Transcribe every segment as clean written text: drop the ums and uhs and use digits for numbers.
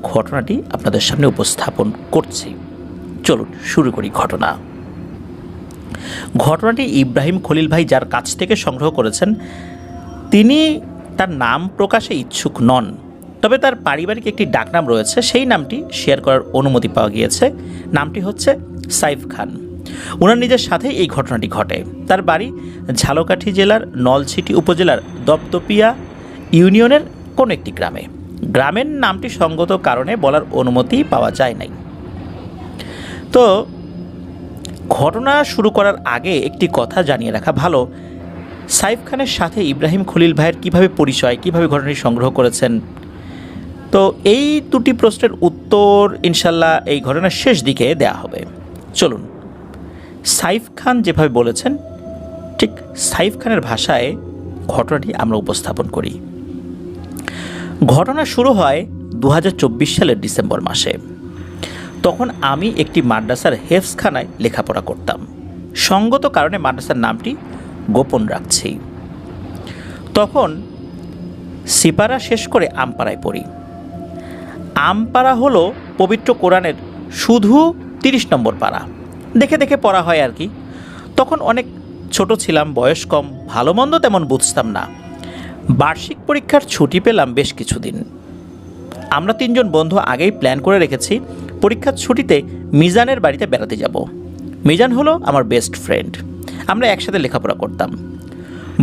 ঘটনাটি আপনাদের সামনে উপস্থাপন করছি। চলুন শুরু করি ঘটনাটি ইব্রাহিম খলিল ভাই যার কাছ থেকে সংগ্রহ করেছেন তিনি তার নাম প্রকাশে ইচ্ছুক নন, তবে তার পারিবারিক একটি ডাকনাম রয়েছে, সেই নামটি শেয়ার করার অনুমতি পাওয়া গিয়েছে। নামটি হচ্ছে সাইফ খান। ওনার নিজের সাথে এই ঘটনাটি ঘটে। তার বাড়ি ঝালকাঠি জেলার নলছিটি উপজেলার দপদপিয়া ইউনিয়নের কোন একটি গ্রামে। গ্রামের নামটি সঙ্গত কারণে বলার অনুমতি পাওয়া যায় নাই। তো ঘটনা শুরু করার আগে একটি কথা জানিয়ে রাখা ভালো, সাইফ খানের সাথে ইব্রাহিম খলিল ভাইয়ের কীভাবে পরিচয়, কীভাবে ঘটনাটি সংগ্রহ করেছেন, তো এই দুটি প্রশ্নের উত্তর ইনশাল্লাহ এই ঘটনার শেষ দিকে দেয়া হবে। চলুন, সাইফ খান যেভাবে বলেছেন ঠিক সাইফ খানের ভাষায় ঘটনাটি আমরা উপস্থাপন করি। ঘটনা শুরু হয় 2024 সালের ডিসেম্বর মাসে। তখন আমি একটি মাদ্রাসার হেফজখানায় লেখাপড়া করতাম। সঙ্গত কারণে মাদ্রাসার নামটি গোপন রাখছি। তখন সিপারা শেষ করে আমপাড়ায় পড়ি। আমপাড়া হলো পবিত্র কোরআনের শুধু 30 নম্বর পাড়া। দেখে দেখে পড়া হয় আর কি। তখন অনেক ছোট ছিলাম, বয়স কম, ভালো মন্দ তেমন বুঝতাম না। বার্ষিক পরীক্ষার ছুটি পেলাম বেশ কিছুদিন। আমরা 3 জন বন্ধু আগেই প্ল্যান করে রেখেছি পরীক্ষার ছুটিতে মিজানের বাড়িতে বেড়াতে যাব। মিজান হলো আমার বেস্ট ফ্রেন্ড। আমরা একসাথে লেখাপড়া করতাম।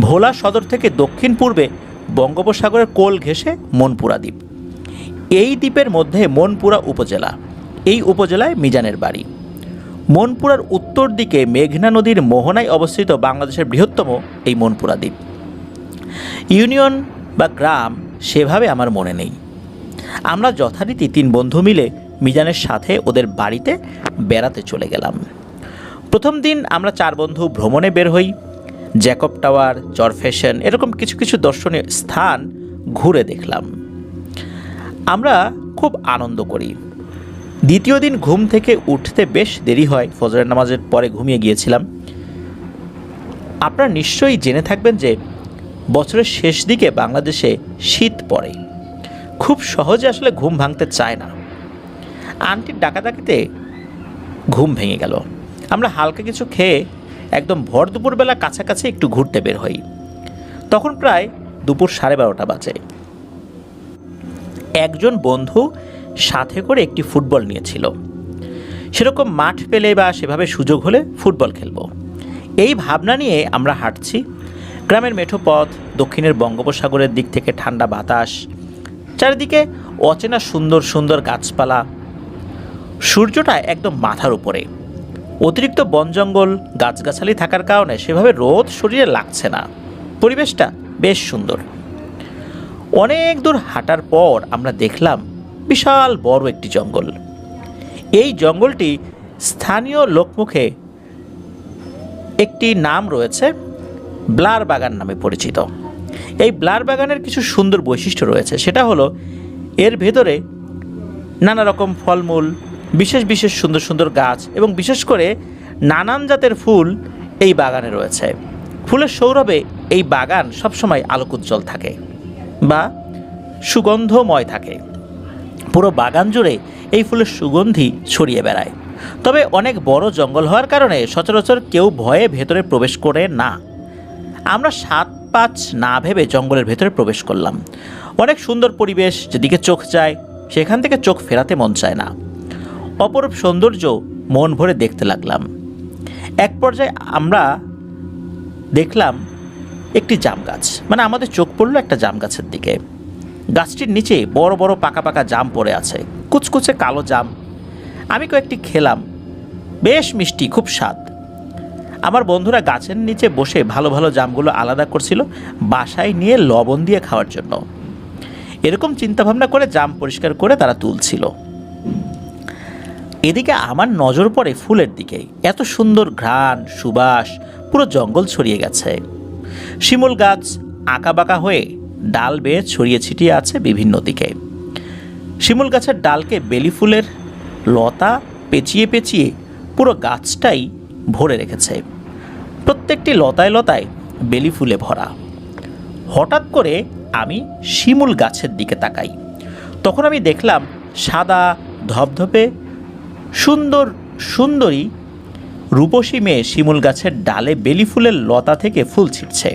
ভোলা সদর থেকে দক্ষিণ পূর্বে বঙ্গোপসাগরের কোল ঘেঁষে মনপুরা দ্বীপ। এই দ্বীপের মধ্যে মনপুরা উপজেলা। এই উপজেলায় মিজানের বাড়ি। মনপুরার উত্তর দিকে মেঘনা নদীর মোহনায় অবস্থিত বাংলাদেশের বৃহত্তম এই মনপুরা দ্বীপ। ইউনিয়ন বা গ্রাম সেভাবে আমার মনে নেই। আমরা যথারীতি 3 বন্ধু মিলে মিজানের সাথে ওদের বাড়িতে বেড়াতে চলে গেলাম। প্রথম দিন আমরা 4 বন্ধু ভ্রমণে বের হই। জ্যাকব টাওয়ার, চরফ্যাশন এরকম কিছু কিছু দর্শনীয় স্থান ঘুরে দেখলাম। আমরা খুব আনন্দ করি। দ্বিতীয় দিন ঘুম থেকে উঠতে বেশ দেরি হয়, ফজরের নামাজের পরে ঘুমিয়ে গিয়েছিলাম। আপনারা নিশ্চয়ই জেনে থাকবেন যে বছরের শেষ দিকে বাংলাদেশে শীত পড়ে। খুব সহজে আসলে ঘুম ভাঙতে চায় না। আন্টির ডাকাডাকিতে ঘুম ভেঙে গেল। আমরা হালকা কিছু খেয়ে একদম ভর দুপুরবেলা কাছাকাছি একটু ঘুরতে বের হই। তখন প্রায় দুপুর 12:30 বাজে। একজন বন্ধু সাথে করে একটি ফুটবল নিয়েছিল। সেরকম মাঠ পেলে বা সেভাবে সুযোগ হলে ফুটবল খেলব, এই ভাবনা নিয়ে আমরা হাঁটছি। গ্রামের মেঠো পথ, দক্ষিণের বঙ্গোপসাগরের দিক থেকে ঠান্ডা বাতাস, চারিদিকে অচেনা সুন্দর সুন্দর গাছপালা। সূর্যটা একদম মাথার উপরে। অতিরিক্ত বন জঙ্গল গাছগাছালি থাকার কারণে সেভাবে রোদ শরীরে লাগছে না। পরিবেশটা বেশ সুন্দর। অনেক দূর হাঁটার পর আমরা দেখলাম বিশাল বড় একটি জঙ্গল। এই জঙ্গলটি স্থানীয় লোকমুখে একটি নাম রয়েছে, ব্লার বাগান নামে পরিচিত। এই ব্লার বাগানের কিছু সুন্দর বৈশিষ্ট্য রয়েছে। সেটা হলো এর ভেতরে নানা রকম ফলমূল, বিশেষ বিশেষ সুন্দর সুন্দর গাছ এবং বিশেষ করে নানান জাতের ফুল এই বাগানে রয়েছে। ফুলের সৌরভে এই বাগান সবসময় আলোকোজ্জ্বল থাকে বা সুগন্ধময় থাকে। পুরো বাগান জুড়ে এই ফুলের সুগন্ধি ছড়িয়ে বেড়ায়। তবে অনেক বড় জঙ্গল হওয়ার কারণে সচরাচর কেউ ভয়ে ভেতরে প্রবেশ করে না। আমরা 7-5 না ভেবে জঙ্গলের ভেতরে প্রবেশ করলাম। অনেক সুন্দর পরিবেশ, যেদিকে চোখ যায় সেখান থেকে চোখ ফেরাতে মন চায় না। অপরূপ সৌন্দর্য মন ভরে দেখতে লাগলাম। এক পর্যায়ে আমরা দেখলাম একটি জাম গাছ, মানে আমাদের চোখ পড়লো একটা জাম গাছের দিকে। গাছটির নিচে বড় বড় পাকা পাকা জাম পড়ে আছে, কুচকুচে কালো জাম। আমি কয়েকটি খেলাম, বেশ মিষ্টি, খুব স্বাদ। আমার বন্ধুরা গাছের নিচে বসে ভালো ভালো জামগুলো আলাদা করছিল বাসায় নিয়ে লবণ দিয়ে খাওয়ার জন্য। এরকম চিন্তাভাবনা করে জাম পরিষ্কার করে তারা তুলছিল। এদিকে আমার নজর পড়ে ফুলের দিকে। এত সুন্দর ঘ্রাণ, সুবাস, পুরো জঙ্গল ছড়িয়ে গেছে। শিমুল গাছ আঁকাবাঁকা হয়ে ডাল বেয়ে ছড়িয়ে ছিটিয়ে আছে বিভিন্ন দিকে। শিমুল গাছের ডালকে বেলি ফুলের লতা পেঁচিয়ে পেঁচিয়ে পুরো গাছটাই ভরে রেখেছে। প্রত্যেকটি লতায় লতায় বেলি ফুলে ভরা। হঠাৎ করে আমি শিমুল গাছের দিকে তাকাই। তখন আমি দেখলাম সাদা ধপধপে সুন্দর সুন্দরী রূপসী মেয়ে শিমুল গাছের ডালে বেলি ফুলের লতা থেকে ফুল ছিটছে।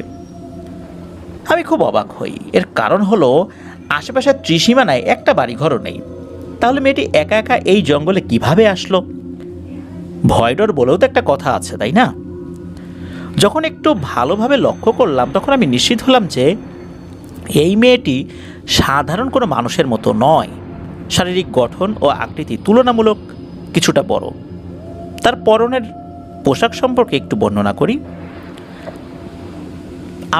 আমি খুব অবাক হই। এর কারণ হলো আশেপাশের ত্রিসীমানায় একটা বাড়িঘরও নেই। তাহলে মেয়েটি একা একা এই জঙ্গলে কিভাবে আসলো? ভয় ডর বলেও তো একটা কথা আছে, তাই না? যখন একটু ভালোভাবে লক্ষ্য করলাম তখন আমি নিশ্চিত হলাম যে এই মেয়েটি সাধারণ কোনো মানুষের মতো নয়। শারীরিক গঠন ও আকৃতি তুলনামূলক কিছুটা বড়। তার পরনের পোশাক সম্পর্কে একটু বর্ণনা করি।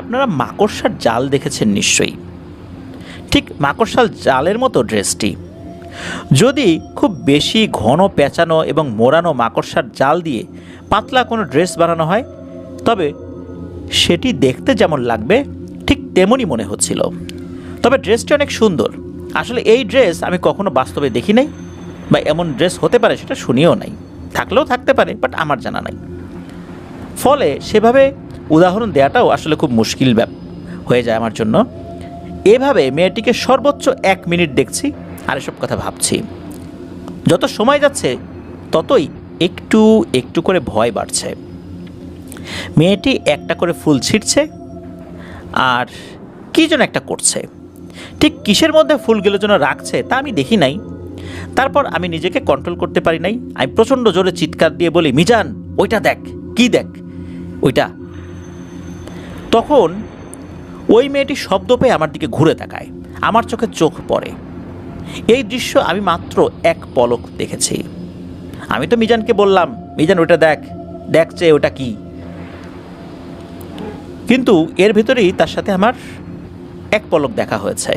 আপনারা মাকড়সার জাল দেখেছেন নিশ্চয়ই, ঠিক মাকড়সার জালের মতো ড্রেসটি। যদি খুব বেশি ঘন পেঁচানো এবং মোড়ানো মাকড়সার জাল দিয়ে পাতলা কোনো ড্রেস বানানো হয় তবে সেটি দেখতে যেমন লাগবে ঠিক তেমনই মনে হচ্ছিল। তবে ড্রেসটি অনেক সুন্দর। আসলে এই ড্রেস আমি কখনো বাস্তবে দেখি নাই, বা এমন ড্রেস হতে পারে সেটা শুনিও নাই। থাকলেও থাকতে পারে, বাট আমার জানা নাই। ফলে সেভাবে উদাহরণ দেওয়াটাও আসলে খুব মুশকিল হয়ে যায় আমার জন্য। এভাবে মেয়েটিকে সর্বোচ্চ 1 মিনিট দেখছি আর এসব কথা ভাবছি। যত সময় যাচ্ছে ততই একটু একটু করে ভয় বাড়ছে। মেয়েটি একটা করে ফুল ছিঁড়ছে আর কী যেন একটা করছে। ঠিক কিসের মধ্যে ফুলগুলো যেন রাখছে তা আমি দেখি নাই। তারপর আমি নিজেকে কন্ট্রোল করতে পারি নাই। আমি প্রচণ্ড জোরে চিৎকার দিয়ে বলি, মিজান ওইটা দেখ, কি দেখ ওইটা। তখন ওই মেয়েটি শব্দ পেয়ে আমার দিকে ঘুরে তাকায়। আমার চোখে চোখ পড়ে। এই দৃশ্য আমি মাত্র 1 পলক দেখেছি। আমি তো মিজানকে বললাম, মিজান ওটা দেখ, দেখছে ওটা কি। কিন্তু এর ভিতরেই তার সাথে আমার 1 পলক দেখা হয়েছে,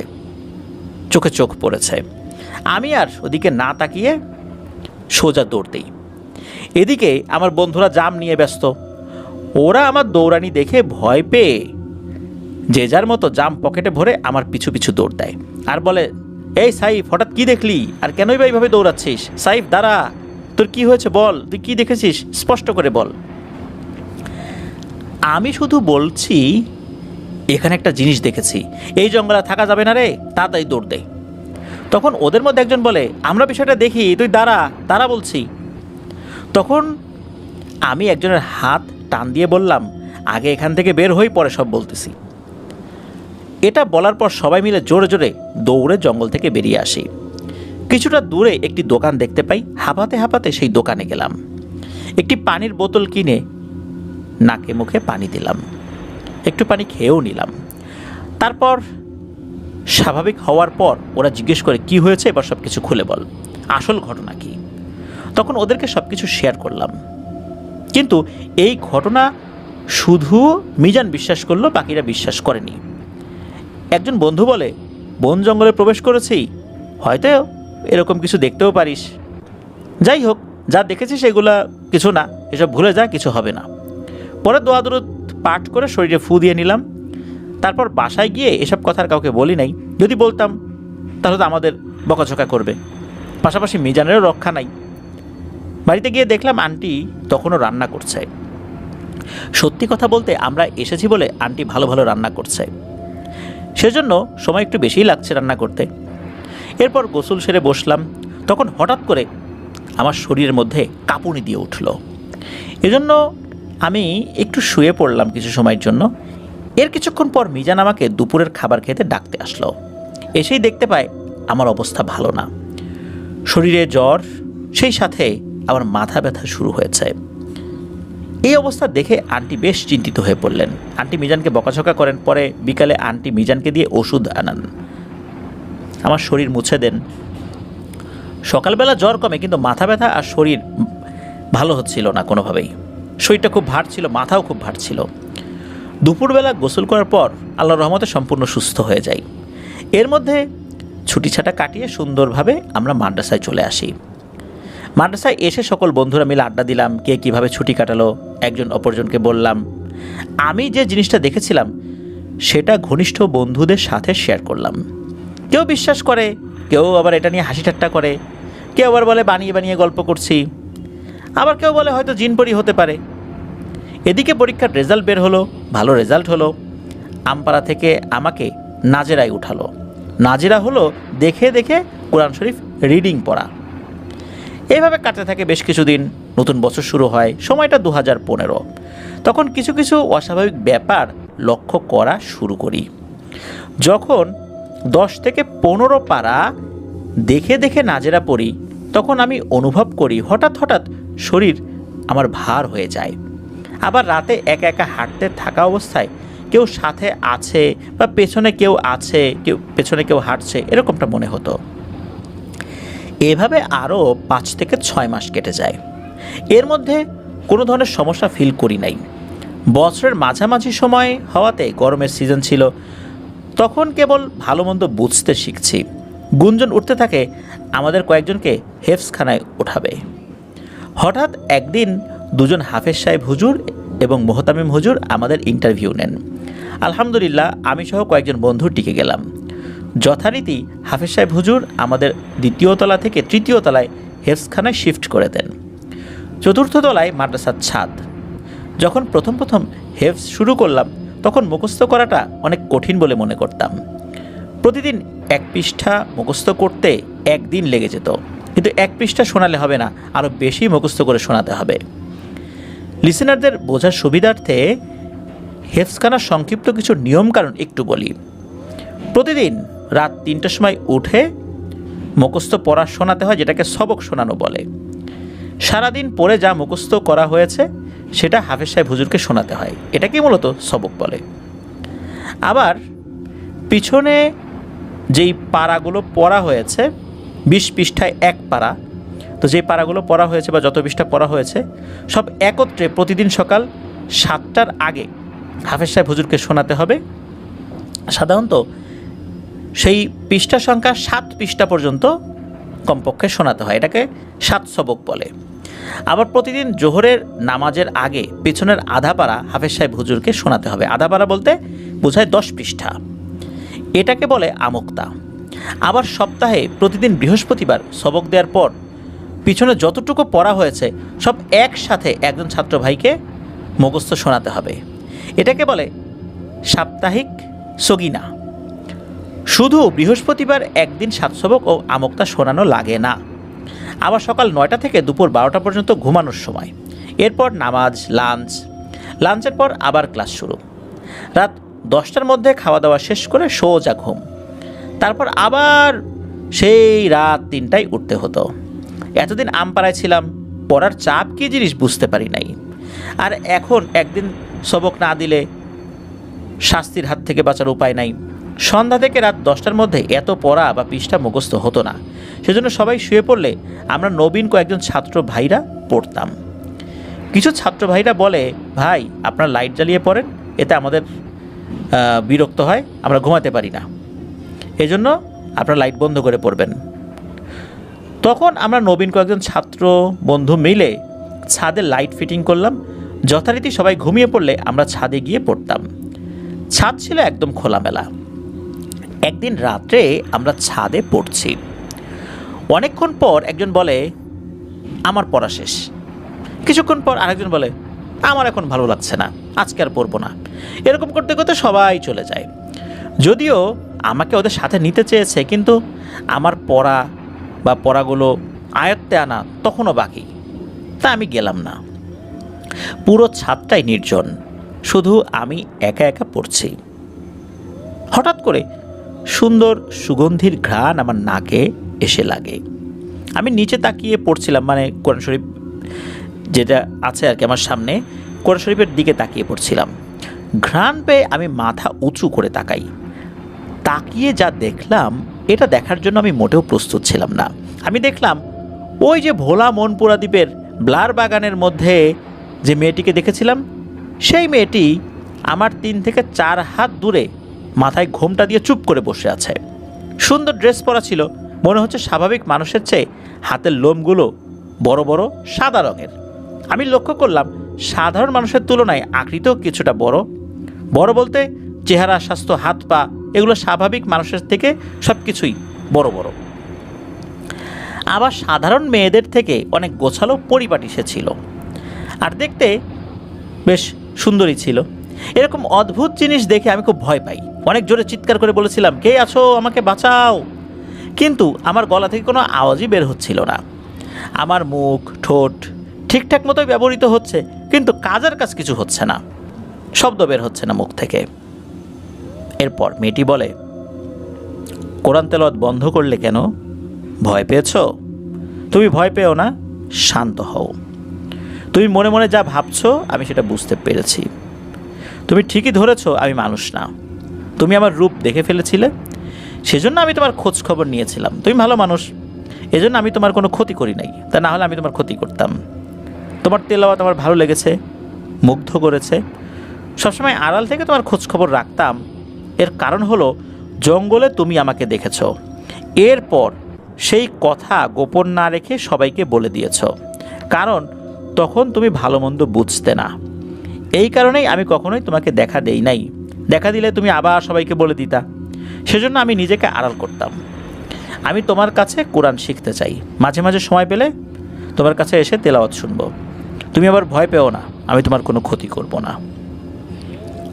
চোখে চোখ পড়েছে। আমি আর ওদিকে না তাকিয়ে সোজা দৌড় দিই। এদিকে আমার বন্ধুরা জাম নিয়ে ব্যস্ত। ওরা আমার দৌড়ানি দেখে ভয় পেয়ে যে যার মতো জাম পকেটে ভরে আমার পিছু পিছু দৌড় দেয় আর বলে, এই সাইফ হঠাৎ কি দেখলি, আর কেনই বা এইভাবে দৌড়াচ্ছিস? সাইফ দাঁড়া, তোর কি হয়েছে বল, তুই কি দেখেছিস স্পষ্ট করে বল। আমি শুধু বলছি, এখানে একটা জিনিস দেখেছি, এই জঙ্গলে থাকা যাবে না রে, তাড়াতাড়ি দৌড় দে। তখন ওদের মধ্যে একজন বলে, আমরা বিষয়টা দেখি, তুই দাঁড়া দাঁড়া বলছি। তখন আমি একজনের হাত টান দিয়ে বললাম, আগে এখান থেকে বের হই, পরে সব বলতেছি। এটা বলার পর সবাই মিলে জোরে জোরে দৌড়ে জঙ্গল থেকে বেরিয়ে আসি। কিছুটা দূরে একটি দোকান দেখতে পাই। হাঁপাতে হাঁপাতে সেই দোকানে গেলাম। একটি পানির বোতল কিনে নাকে মুখে পানি দিলাম, একটু পানি খেয়েও নিলাম। তারপর স্বাভাবিক হওয়ার পর ওরা জিজ্ঞেস করে, কি হয়েছে, এবার সব কিছু খুলে বল, আসল ঘটনা কি। তখন ওদেরকে সব কিছু শেয়ার করলাম। কিন্তু এই ঘটনা শুধু মিজান বিশ্বাস করলো, বাকিরা বিশ্বাস করেনি। একজন বন্ধু বলে, বন জঙ্গলে প্রবেশ করেছি, হয়তো এরকম কিছু দেখতেও পারিস। যাই হোক, যা দেখেছি সেগুলা কিছু না, এসব ভুলে যা, কিছু হবে না। পরে দোয়া দরুদ পাঠ করে শরীরে ফু দিয়ে নিলাম। তারপর বাসায় গিয়ে এসব কথার কাউকে বলি নাই। যদি বলতাম তাহলে তো আমাদের বকাঝকা করবে, পাশাপাশি মিজানেরও রক্ষা নাই। বাড়িতে গিয়ে দেখলাম আন্টি তখনও রান্না করছে। সত্যি কথা বলতে আমরা এসেছি বলে আন্টি ভালো ভালো রান্না করছে, সেজন্য সময় একটু বেশিই লাগছে রান্না করতে। এরপর গোসল সেরে বসলাম। তখন হঠাৎ করে আমার শরীরের মধ্যে কাঁপুনি দিয়ে উঠল। এজন্য আমি একটু শুয়ে পড়লাম কিছু সময়ের জন্য। এর কিছুক্ষণ পর মিজান আমাকে দুপুরের খাবার খেতে ডাকতে আসলো। এসেই দেখতে পায় আমার অবস্থা ভালো না, শরীরে জ্বর, সেই সাথে আমার মাথা ব্যথা শুরু হয়েছে। এই অবস্থা দেখে আন্টি বেশ চিন্তিত হয়ে পড়লেন। আন্টি মিজানকে বকাঝকা করেন। পরে বিকালে আন্টি মিজানকে দিয়ে ওষুধ আনান, আমার শরীর মুছে দেন। সকালবেলা জ্বর কমে, কিন্তু মাথা ব্যথা আর শরীর ভালো হচ্ছিল না কোনোভাবেই। শরীরটা খুব ভার ছিল, মাথাও খুব ভার ছিল। দুপুরবেলা গোসল করার পর আল্লাহর রহমতে সম্পূর্ণ সুস্থ হয়ে যাই। এর মধ্যে ছুটি ছাটা কাটিয়ে সুন্দরভাবে আমরা মাদ্রাসায় চলে আসি। মাদ্রাসায় এসে সকল বন্ধুরা মিলে আড্ডা দিলাম, কে কীভাবে ছুটি কাটালো একজন অপরজনকে বললাম। আমি যে জিনিসটা দেখেছিলাম সেটা ঘনিষ্ঠ বন্ধুদের সাথে শেয়ার করলাম। কেউ বিশ্বাস করে, কেউ আবার এটা নিয়ে হাসি ঠাট্টা করে, কেউ আবার বলে বানিয়ে বানিয়ে গল্প করছি, আবার কেউ বলে হয়তো জিনপরি হতে পারে। এদিকে পরীক্ষার রেজাল্ট বের হলো, ভালো রেজাল্ট হলো। আমপাড়া থেকে আমাকে নাজেরায় উঠালো। নাজিরা হলো দেখে দেখে কোরআন শরীফ রিডিং পড়া। এইভাবে কাটতে থাকে বেশ কিছুদিন। নতুন বছর শুরু হয়, সময়টা 2015। তখন কিছু কিছু অস্বাভাবিক ব্যাপার লক্ষ্য করা শুরু করি। যখন 10 থেকে 15 পারা দেখে দেখে নাজেরা পড়ি, তখন আমি অনুভব করি হঠাৎ হঠাৎ শরীর আমার ভার হয়ে যায়। আবার রাতে একা একা হাঁটতে থাকা অবস্থায় কেউ সাথে আছে বা পেছনে কেউ আছে, পেছনে কেউ হাঁটছে, এরকমটা মনে হতো। এভাবে আরও 5 থেকে 6 মাস কেটে যায়। এর মধ্যে কোনো ধরনের সমস্যা ফিল করি নাই। বছরের মাঝামাঝি সময় হওয়াতে গরমের সিজন ছিল, তখন কেবল ভালো মন্দ বুঝতে শিখছি। গুঞ্জন উঠতে থাকে আমাদের কয়েকজনকে হেফজখানায় ওঠাবে। হঠাৎ একদিন দুজন হাফেজ সাহেব হুজুর এবং মোহতামিম হুজুর আমাদের ইন্টারভিউ নেন। আলহামদুলিল্লাহ আমি সহ কয়েকজন বন্ধু টিকে গেলাম। যথারীতি হাফেজ সাহেব হুজুর আমাদের 2য় তলা থেকে 3য় তলায় হেফজখানায় শিফট করে দেন। 4র্থ তলায় মাদ্রাসার ছাদ। যখন প্রথম হেফজ শুরু করলাম, তখন মুখস্থ করাটা অনেক কঠিন বলে মনে করতাম। প্রতিদিন 1 পৃষ্ঠা মুখস্থ করতে 1 দিন লেগে যেত। কিন্তু 1 পৃষ্ঠা শোনালে হবে না, আরও বেশি মুখস্থ করে শোনাতে হবে। লিসেনারদের বোঝার সুবিধার্থে হেফজখানার সংক্ষিপ্ত কিছু নিয়মকানুন একটু বলি। প্রতিদিন রাত 3টার সময় উঠে মুখস্থ পড়া শোনাতে হয়, যেটাকে সবক শোনানো বলে। সারাদিন পড়ে যা মুখস্থ করা হয়েছে সেটা হাফেজ সাহেব হুজুরকে শোনাতে হয়, এটাকেই মূলত সবক বলে। আবার পিছনে যেই পারাগুলো পড়া হয়েছে, 20 পৃষ্ঠায় 1 পারা, তো যেই পারাগুলো পড়া হয়েছে বা যত পৃষ্ঠা পড়া হয়েছে সব একত্রে প্রতিদিন সকাল 7টার আগে হাফেজ সাহেব হুজুরকে শোনাতে হবে। সাধারণত সেই পৃষ্ঠা সংখ্যা 7 পৃষ্ঠা পর্যন্ত কমপক্ষে শোনাতে হয়, এটাকে 7 সবক বলে। আবার প্রতিদিন জোহরের নামাজের আগে পেছনের আধা পারা হাফেজ সাহেব হুজুরকে শোনাতে হবে। আধা পারা বলতে বোঝায় 10 পৃষ্ঠা, এটাকে বলে আমোক্তা। আবার সপ্তাহে প্রতিদিন বৃহস্পতিবার সবক দেওয়ার পর পিছনে যতটুকু পড়া হয়েছে সব একসাথে একজন ছাত্র ভাইকে মুখস্থ শোনাতে হবে, এটাকে বলে সাপ্তাহিক সগিনা। শুধু বৃহস্পতিবার একদিন 7 সবক ও আমোক্তা শোনানো লাগে না। আবার সকাল 9টা থেকে দুপুর 12টা পর্যন্ত ঘুমানোর সময়। এরপর নামাজ, লাঞ্চের পর আবার ক্লাস শুরু। রাত 10টার মধ্যে খাওয়া দাওয়া শেষ করে সোজা ঘুম। তারপর আবার সেই রাত 3টায় উঠতে হতো। এতদিন আমপাড়ায় ছিলাম, পড়ার চাপ কী জিনিস বুঝতে পারি নাই। আর এখন একদিন সবক না দিলে শাস্তির হাত থেকে বাঁচার উপায় নাই। সন্ধ্যা থেকে রাত 10টার মধ্যে এত পড়া বা পৃষ্ঠা মুখস্থ হতো না। সেজন্য সবাই শুয়ে পড়লে আমরা নবীন কয়েকজন ছাত্র ভাইরা পড়তাম। কিছু ছাত্র ভাইরা বলে, ভাই আপনারা লাইট জ্বালিয়ে পড়েন, এতে আমাদের বিরক্ত হয়, আমরা ঘুমাতে পারি না, এজন্য আপনারা লাইট বন্ধ করে পড়বেন। তখন আমরা নবীন কয়েকজন ছাত্র বন্ধু মিলে ছাদে লাইট ফিটিং করলাম। যথারীতি সবাই ঘুমিয়ে পড়লে আমরা ছাদে গিয়ে পড়তাম। ছাদ ছিল একদম খোলামেলা। একদিন রাত্রে আমরা ছাদে পড়ছি। অনেকক্ষণ পর একজন বলে, আমার পড়া শেষ। কিছুক্ষণ পর আরেকজন বলে, আমার এখন ভালো লাগছে না, আজকে আর পড়বো না। এরকম করতে করতে সবাই চলে যায়। যদিও আমাকে ওদের সাথে নিতে চেয়েছে, কিন্তু আমার পড়া বা পড়াগুলো আয়ত্তে আনা তখনও বাকি, তা আমি গেলাম না। পুরো ছাদটাই নির্জন, শুধু আমি একা একা পড়ছি। হঠাৎ করে সুন্দর সুগন্ধির ঘ্রাণ আমার নাকে এসে লাগে। আমি নিচে তাকিয়ে পড়ছিলাম, মানে কোরআন শরীফ যেটা আছে আর কি আমার সামনে, কোরআন শরীফের দিকে তাকিয়ে পড়ছিলাম। ঘ্রাণ পেয়ে আমি মাথা উঁচু করে তাকিয়ে যা দেখলাম, এটা দেখার জন্য আমি মোটেও প্রস্তুত ছিলাম না। আমি দেখলাম ওই যে ভোলা মনপুরা দ্বীপের ব্লার বাগানের মধ্যে যে মেয়েটিকে দেখেছিলাম, সেই মেয়েটি আমার 3 থেকে 4 হাত দূরে মাথায় ঘোমটা দিয়ে চুপ করে বসে আছে। সুন্দর ড্রেস পরা ছিল, মনে হচ্ছে স্বাভাবিক মানুষের চেয়ে হাতের লোমগুলো বড় বড় সাদা রঙের। আমি লক্ষ্য করলাম সাধারণ মানুষের তুলনায় আকৃতিও কিছুটা বড়। বড় বলতে চেহারা, স্বাস্থ্য, হাত পা এগুলো স্বাভাবিক মানুষের থেকে সব কিছুই বড় বড়। আবার সাধারণ মেয়েদের থেকে অনেক গোছালো পরিপাটি সে ছিল, আর দেখতে বেশ সুন্দরী ছিল। এরকম অদ্ভুত জিনিস দেখে আমি খুব ভয় পাই। অনেক জোরে চিৎকার করে বলেছিলাম, কে আছো, আমাকে বাঁচাও। কিন্তু আমার গলা থেকে কোনো আওয়াজই বের হচ্ছিল না। আমার মুখ ঠোঁট ঠিকঠাক মতোই ব্যবহৃত হচ্ছে, কিন্তু কাজের কাজ কিছু হচ্ছে না, শব্দ বের হচ্ছে না মুখ থেকে। এরপর মেয়েটি বলে, কোরআন তেলাওয়াত বন্ধ করলে কেন? ভয় পেয়েছ? তুমি ভয় পেও না, শান্ত হও। তুমি মনে মনে যা ভাবছো আমি সেটা বুঝতে পেরেছি। তুমি ঠিকই ধরেছ, আমি মানুষ না। তুমি আমার রূপ দেখে ফেলেছিলে, সেজন্য আমি তোমার খোঁজ খবর নিয়েছিলাম। তুমি ভালো মানুষ, এজন্য আমি তোমার কোনো ক্ষতি করি নাই। তা না হলে আমি তোমার ক্ষতি করতাম। তোমার তেলাওয়াত আমার ভালো লেগেছে, মুগ্ধ করেছে। সবসময় আড়াল থেকে তোমার খোঁজ খবর রাখতাম। এর কারণ হলো, জঙ্গলে তুমি আমাকে দেখেছ, এরপর সেই কথা গোপন না রেখে সবাইকে বলে দিয়েছ। কারণ তখন তুমি ভালো মন্দ বুঝতে না। এই কারণেই আমি কখনোই তোমাকে দেখা দেই নাই। দেখা দিলে তুমি আবার সবাইকে বলে দিতা। সেজন্য আমি নিজেকে আড়াল করতাম। আমি তোমার কাছে কোরআন শিখতে চাই। মাঝে মাঝে সময় পেলে তোমার কাছে এসে তেলাওয়াত শুনবো। তুমি আবার ভয় পেও না, আমি তোমার কোনো ক্ষতি করব না।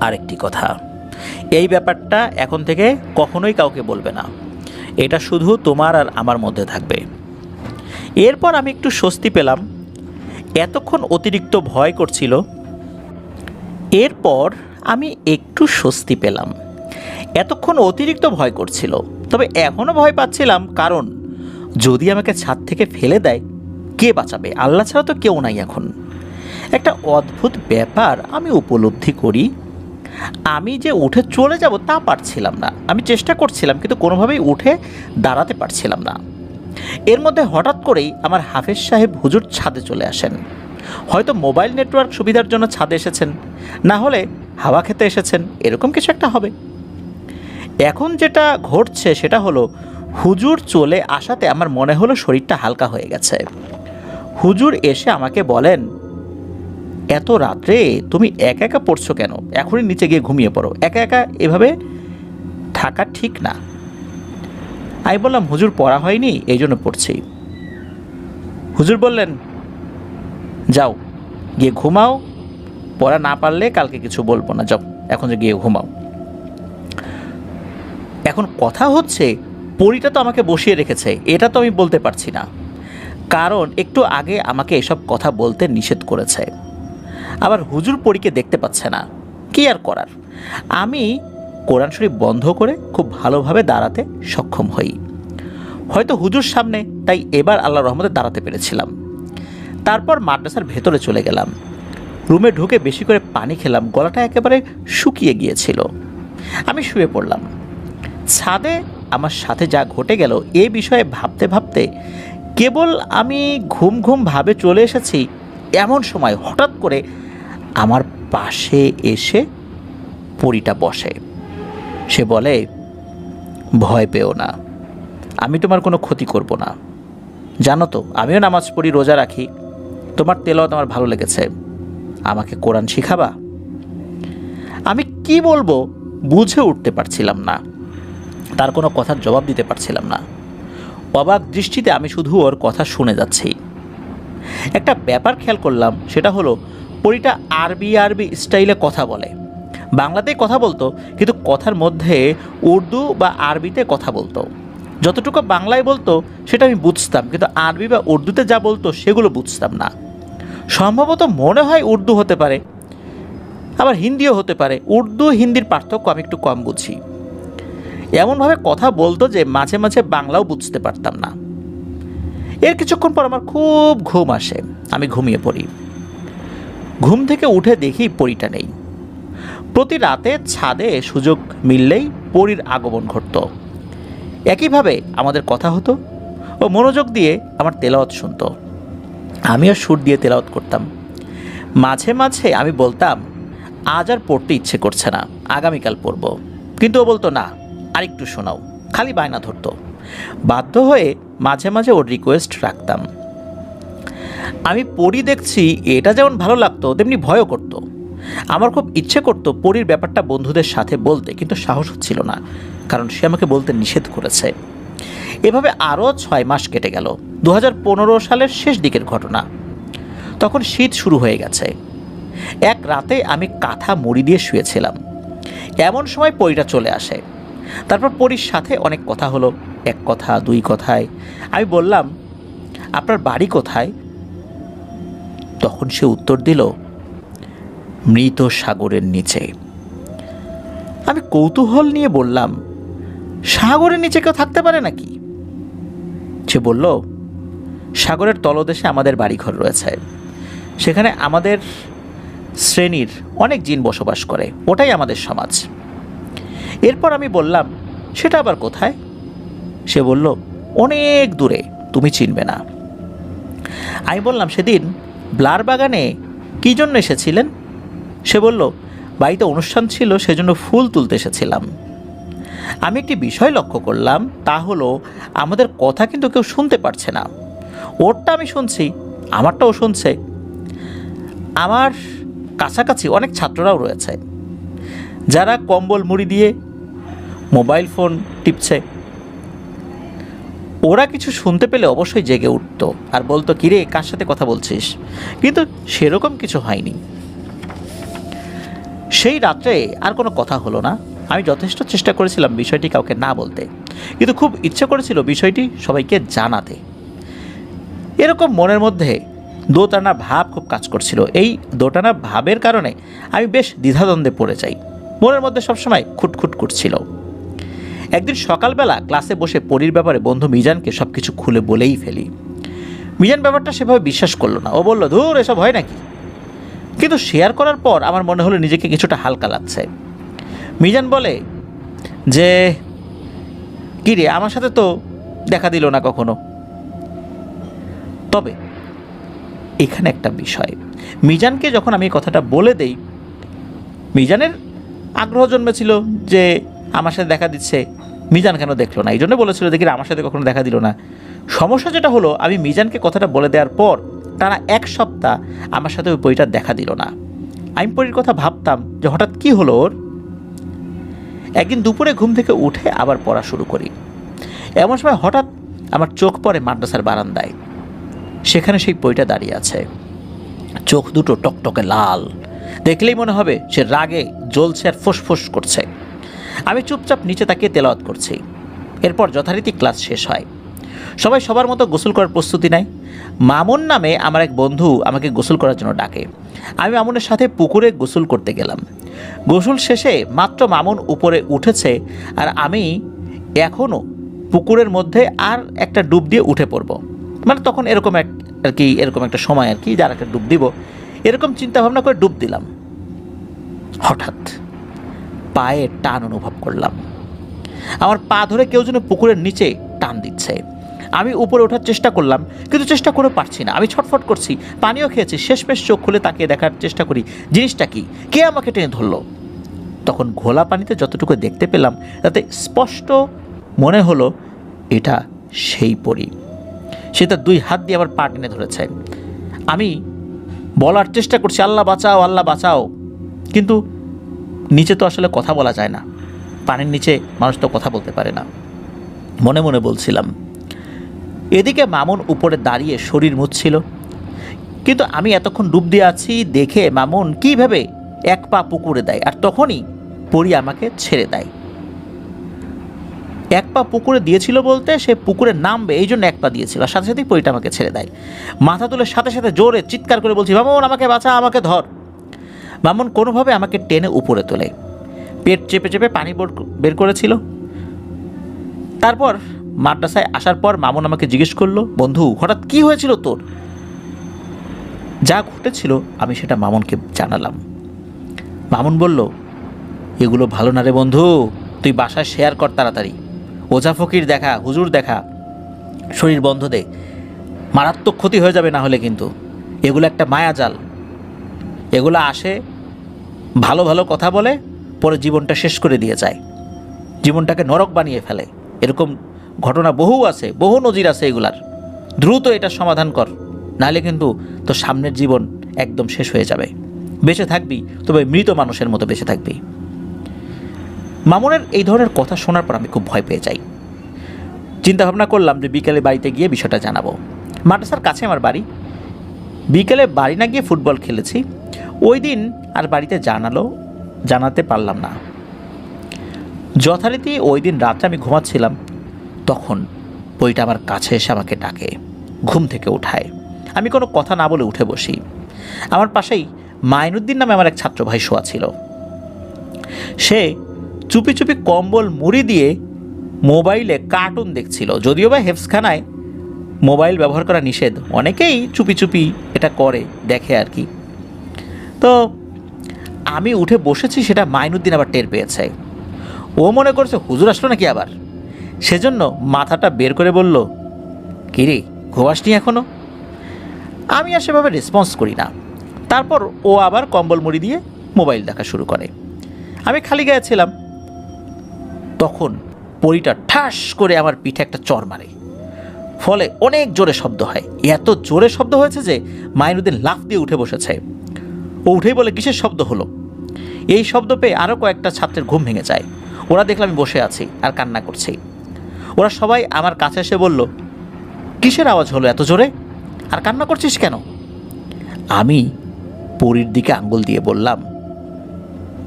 আরেকটি কথা, এই ব্যাপারটা এখন থেকে কখনোই কাউকে বলবে না। এটা শুধু তোমার আর আমার মধ্যে থাকবে। এরপর আমি একটু স্বস্তি পেলাম। এতক্ষণ অতিরিক্ত ভয় করছিল। এতক্ষণ অতিরিক্ত ভয় করছিল, তবে এখনও ভয় পাচ্ছিলাম। কারণ যদি আমাকে ছাদ থেকে ফেলে দেয়, কে বাঁচাবে? আল্লাহ ছাড়া তো কেউ নাই। এখন একটা অদ্ভুত ব্যাপার আমি উপলব্ধি করি। আমি যে উঠে চলে যাব তা পারছিলাম না। আমি চেষ্টা করছিলাম, কিন্তু কোনোভাবেই উঠে দাঁড়াতে পারছিলাম না। এর মধ্যে হঠাৎ করেই আমার হাফেজ সাহেব হুজুর ছাদে চলে আসেন। হয়তো মোবাইল নেটওয়ার্ক সুবিধার জন্য ছাদে এসেছেন, না হলে হাওয়া খেতে এসেছেন, এরকম কিছু একটা হবে। এখন যেটা ঘটছে সেটা হলো, হুজুর চলে আসাতে আমার মনে হলো শরীরটা হালকা হয়ে গেছে। হুজুর এসে আমাকে বলেন, এত রাত্রে তুমি একা একা পড়ছো কেন? এখনই নিচে গিয়ে ঘুমিয়ে পড়ো। একা একা এভাবে থাকা ঠিক না। আমি বললাম, হুজুর পড়া হয়নি, এই জন্য পড়ছি। হুজুর বললেন, যাও গিয়ে ঘুমাও, পড়া না পারলে কালকে কিছু বলবো না, যাও এখন যে গিয়ে ঘুমাও। এখন কথা হচ্ছে, পরীটা তো আমাকে বসিয়ে রেখেছে, এটা তো আমি বলতে পারছি না। কারণ একটু আগে আমাকে এসব কথা বলতে নিষেধ করেছে। আবার হুজুর পরীকে দেখতে পাচ্ছে না, কি আর করার। আমি কোরআন শরীফ বন্ধ করে খুব ভালোভাবে দাঁড়াতে সক্ষম হই। হয়তো হুজুর সামনে, তাই এবার আল্লাহর রহমতে দাঁড়াতে পেরেছিলাম। তারপর মাদ্রাসার ভেতরে চলে গেলাম। রুমে ঢুকে বেশি করে পানি খেলাম, গলাটা একেবারে শুকিয়ে গিয়েছিল। আমি শুয়ে পড়লাম। ছাদে আমার সাথে যা ঘটে গেল এ বিষয়ে ভাবতে ভাবতে কেবল আমি ঘুম ঘুম ভাবে চলে এসেছি, এমন সময় হঠাৎ করে আমার পাশে এসে পরীটা বসে। সে বলে, ভয় পেও না, আমি তোমার কোনো ক্ষতি করব না। জানো তো, আমিও নামাজ পড়ি, রোজা রাখি। তোমার তেলাওয়াত আমার ভালো লেগেছে, আমাকে কোরআন শিখাবা? আমি কি বলবো বুঝে উঠতে পারছিলাম না, তার কোনো কথার জবাব দিতে পারছিলাম না। অবাক দৃষ্টিতে আমি শুধু ওর কথা শুনে যাচ্ছি। একটা ব্যাপার খেয়াল করলাম, সেটা হলো পরীটা আরবি আরবি স্টাইলে কথা বলে। বাংলাতেই কথা বলতো, কিন্তু কথার মধ্যে উর্দু বা আরবিতে কথা বলতো। যতটুকু বাংলায় বলতো সেটা আমি বুঝতাম, কিন্তু আরবি বা উর্দুতে যা বলতো সেগুলো বুঝতাম না। সম্ভবত মনে হয় উর্দু হতে পারে, আবার হিন্দিও হতে পারে। উর্দু হিন্দির পার্থক্য আমি একটু কম বুঝি। এমনভাবে কথা বলতো যে মাঝে মাঝে বাংলাও বুঝতে পারতাম না। এর কিছুক্ষণ পর আমার খুব ঘুম আসে, আমি ঘুমিয়ে পড়ি। ঘুম থেকে উঠে দেখি পরীটা নেই। প্রতি রাতে ছাদে সুযোগ মিললেই পরীর আগমন ঘটত। একইভাবে আমাদের কথা হতো, ও মনোযোগ দিয়ে আমার তেলাওয়াত শুনতো। আমিও সুর দিয়ে তেলাওয়াত করতাম। মাঝে মাঝে আমি বলতাম, আজ আর পড়তে ইচ্ছে করছে না, আগামীকাল পড়ব। কিন্তু ও বলতো, না আরেকটু শোনাও, খালি বায়না ধরতো। বাধ্য হয়ে মাঝে মাঝে ওর রিকোয়েস্ট রাখতাম। আমি পড়ি দেখছি, এটা যেমন ভালো লাগতো তেমনি ভয়ও করতো। আমার খুব ইচ্ছে করতো পরীর ব্যাপারটা বন্ধুদের সাথে বলতে, কিন্তু সাহস হচ্ছিল না, কারণ সে আমাকে বলতে নিষেধ করেছে। এভাবে আরও 6 মাস কেটে গেল। 2015 সালের শেষ দিকের ঘটনা। তখন শীত শুরু হয়ে গেছে। এক রাতে আমি কাঁথা মুড়ি দিয়ে শুয়েছিলাম, এমন সময় পরীটা চলে আসে। তারপর পরীর সাথে অনেক কথা হলো, এক কথা দুই কথায় আমি বললাম, আপনার বাড়ি কোথায়? তখন সে উত্তর দিল, মৃত সাগরের নিচে। আমি কৌতূহল নিয়ে বললাম, সাগরের নিচে কেউ থাকতে পারে নাকি? সে বলল, সাগরের তলদেশে আমাদের বাড়িঘর রয়েছে, সেখানে আমাদের শ্রেণীর অনেক জিন বসবাস করে, ওটাই আমাদের সমাজ। এরপর আমি বললাম, সেটা আবার কোথায়? সে বলল, অনেক দূরে, তুমি চিনবে না। আমি বললাম, সেদিন ব্লার বাগানে কী জন্য এসেছিলেন? সে বলল, বাড়িতে অনুষ্ঠান ছিল, সেজন্য ফুল তুলতে এসেছিলাম। আমি একটি বিষয় লক্ষ্য করলাম, তা হলো আমাদের কথা কিন্তু কেউ শুনতে পারছে না। ওরটা আমি শুনছি, আমারটাও শুনছে। আমার কাছাকাছি অনেক ছাত্ররাও রয়েছে, যারা কম্বল মুড়ি দিয়ে মোবাইল ফোন টিপছে। ওরা কিছু শুনতে পেলে অবশ্যই জেগে উঠত আর বলতো, কিরে, কার সাথে কথা বলছিস? কিন্তু সেরকম কিছু হয়নি। সেই রাত্রে আর কোনো কথা হলো না। আমি যথেষ্ট চেষ্টা করেছিলাম বিষয়টি কাউকে না বলতে, কিন্তু খুব ইচ্ছে করেছিল বিষয়টি সবাইকে জানাতে। এরকম মনের মধ্যে দোটানা ভাব খুব কাজ করছিল। এই দোটানা ভাবের কারণে আমি বেশ দ্বিধাদ্বন্দ্বে পড়ে যাই। মনের মধ্যে সবসময় খুটখুট করছিল। একদিন সকালবেলা ক্লাসে বসে পরীর ব্যাপারে বন্ধু মিজানকে সব কিছু খুলে বলেই ফেলি। মিজান ব্যাপারটা সেভাবে বিশ্বাস করলো না। ও বলল, ধুর, এসব হয় নাকি? কিন্তু শেয়ার করার পর আমার মনে হলো নিজেকে কিছুটা হালকা লাগছে। মিজান বলে যে, কি রে, আমার সাথে তো দেখা দিল না কখনো। তবে এখানে একটা বিষয়, মিজানকে যখন আমি কথাটা বলে দেই, মিজানের আগ্রহ জন্মেছিল যে আমার সাথে দেখা দিচ্ছে, মিজান কেন দেখলো না, এই জন্য বলেছিল, দেখি আমার সাথে কখনো দেখা দিল না। সমস্যা যেটা হলো, আমি মিজানকে কথাটা বলে দেওয়ার পর টানা এক সপ্তাহ আমার সাথে ওই বইটা দেখা দিল না। আমি পরীর কথা ভাবতাম যে হঠাৎ কি হলো ওর। একদিন দুপুরে ঘুম থেকে উঠে আবার পড়া শুরু করি। এমন সময় হঠাৎ আমার চোখ পড়ে মাদ্রাসার বারান্দায়। সেখানে সেই বইটা দাঁড়িয়ে আছে, চোখ দুটো টকটকে লাল, দেখলেই মনে হবে সে রাগে জ্বলছে আর ফোঁস করছে। আমি চুপচাপ নিচে তাকিয়ে তেলাওয়াত করছি। এরপর যথারীতি ক্লাস শেষ হয়। সবাই সবার মতো গোসল করার প্রস্তুতি নেয়। মামুন নামে আমার এক বন্ধু আমাকে গোসল করার জন্য ডাকে। আমি মামুনের সাথে পুকুরে গোসল করতে গেলাম। গোসল শেষে মাত্র মামুন উপরে উঠেছে আর আমি এখনও পুকুরের মধ্যে আর একটা ডুব দিয়ে উঠে পড়ব। মানে তখন এরকম এরকম একটা সময় আর কি, যার একটা ডুব দিব, এরকম চিন্তা ভাবনা করে ডুব দিলাম। হঠাৎ পায়ে টান অনুভব করলাম। আমার পা ধরে কেউ যেন পুকুরের নিচে টান দিচ্ছে। আমি উপরে ওঠার চেষ্টা করলাম, কিন্তু চেষ্টা করে পারছি না। আমি ছটফট করছি, পানিও খেয়েছি। শেষমেশ চোখ খুলে তাকিয়ে দেখার চেষ্টা করি জিনিসটা কি, কে আমাকে টেনে ধরলো। তখন ঘোলা পানিতে যতটুকু দেখতে পেলাম, তাতে স্পষ্ট মনে হলো এটা সেই পরী। সে তার দুই হাত দিয়ে আমার পা টেনে ধরেছে। আমি বলার চেষ্টা করছি, আল্লাহ বাঁচাও, আল্লাহ বাঁচাও, কিন্তু নিচে তো আসলে কথা বলা যায় না। পানির নিচে মানুষ তো কথা বলতে পারে না। মনে মনে বলছিলাম। এদিকে মামুন উপরে দাঁড়িয়ে শরীর মুছছিল, কিন্তু আমি এতক্ষণ ডুব দিয়ে আছি দেখে মামুন কীভাবে এক পা পুকুরে দেয়, আর তখনই পরী আমাকে ছেড়ে দেয়। এক পা পুকুরে দিয়েছিল বলতে সে পুকুরে নামবে এই জন্য এক পা দিয়েছিল, আর সাথে সাথেই পরীটা আমাকে ছেড়ে দেয়। মাথা তুলে সাথে সাথে জোরে চিৎকার করে বলছি, মামুন আমাকে বাঁচা, আমাকে ধর। মামুন কোনোভাবে আমাকে টেনে উপরে তোলে, পেট চেপে চেপে পানি বের করেছিল। তারপর মাদ্রাসায় আসার পর মামুন আমাকে জিজ্ঞেস করলো, বন্ধু হঠাৎ কি হয়েছিল তোর? যা ঘটেছিল আমি সেটা মামুনকে জানালাম। মামুন বলল, এগুলো ভালো না রে বন্ধু, তুই বাসায় শেয়ার কর তাড়াতাড়ি। ওঝা ফকির দেখা, হুজুর দেখা, শরীর বন্ধ দে, মারাত্মক ক্ষতি হয়ে যাবে না হলে। কিন্তু এগুলো একটা মায়াজাল। এগুলো আসে, ভালো ভালো কথা বলে, পরে জীবনটা শেষ করে দিয়ে যায়, জীবনটাকে নরক বানিয়ে ফেলে। এরকম ঘটনা বহু আছে, বহু নজির আছে এগুলার। দ্রুত এটা সমাধান কর, নাহলে কিন্তু তোর সামনের জীবন একদম শেষ হয়ে যাবে। বেঁচে থাকবি তবে মৃত মানুষের মতো বেঁচে থাকবি। মামুনের এই ধরনের কথা শোনার পর আমি খুব ভয় পেয়ে যাই। চিন্তা ভাবনা করলাম যে বিকেলে বাড়িতে গিয়ে বিষয়টা জানাবো। মাদ্রাসার কাছে আমার বাড়ি। বিকেলে বাড়ি না গিয়ে ফুটবল খেলেছি। ওই দিন আর বাড়িতে জানাতে পারলাম না। যথারীতি ওই দিন রাত্রে আমি ঘুমাচ্ছিলাম, তখন পরীটা আমার কাছে এসে আমাকে ডাকে, ঘুম থেকে উঠায়। আমি কোনো কথা না বলে উঠে বসি। আমার পাশেই মাইনুদ্দিন নামে আমার এক ছাত্র ভাই শোয়া ছিল। সে চুপি চুপি কম্বল মুড়ি দিয়ে মোবাইলে কার্টুন দেখছিল। যদিও বা হেফজখানায় মোবাইল ব্যবহার করা নিষেধ, অনেকেই চুপি চুপি এটা করে, দেখে আর কি। তো আমি উঠে বসেছি, সেটা মাইনুদ্দিন আবার টের পেয়েছে। ও মনে করছে হুজুর আসলো নাকি আবার, সেজন্য মাথাটা বের করে বলল, কিরে ঘুমাসনি এখনো? আমি আর সেভাবে রেসপন্স করি না। তারপর ও আবার কম্বল মুড়ি দিয়ে মোবাইল দেখা শুরু করে। আমি খালি গায়ে ছিলাম। তখন পরীটা ঠাস করে আমার পিঠে একটা চড় মারে, ফলে অনেক জোরে শব্দ হয়। এত জোরে শব্দ হয়েছে যে মাইনুদ্দিন লাফ দিয়ে উঠে বসেছে। ও উঠেই বলে, কিসের শব্দ হলো? এই শব্দ পেয়ে আরও কয়েকটা ছাত্রের ঘুম ভেঙে যায়। ওরা দেখলাম আমি বসে আছি আর কান্না করছি। ওরা সবাই আমার কাছে এসে বলল, কিসের আওয়াজ হলো এত জোরে, আর কান্না করছিস কেন? আমি পরীর দিকে আঙ্গুল দিয়ে বললাম,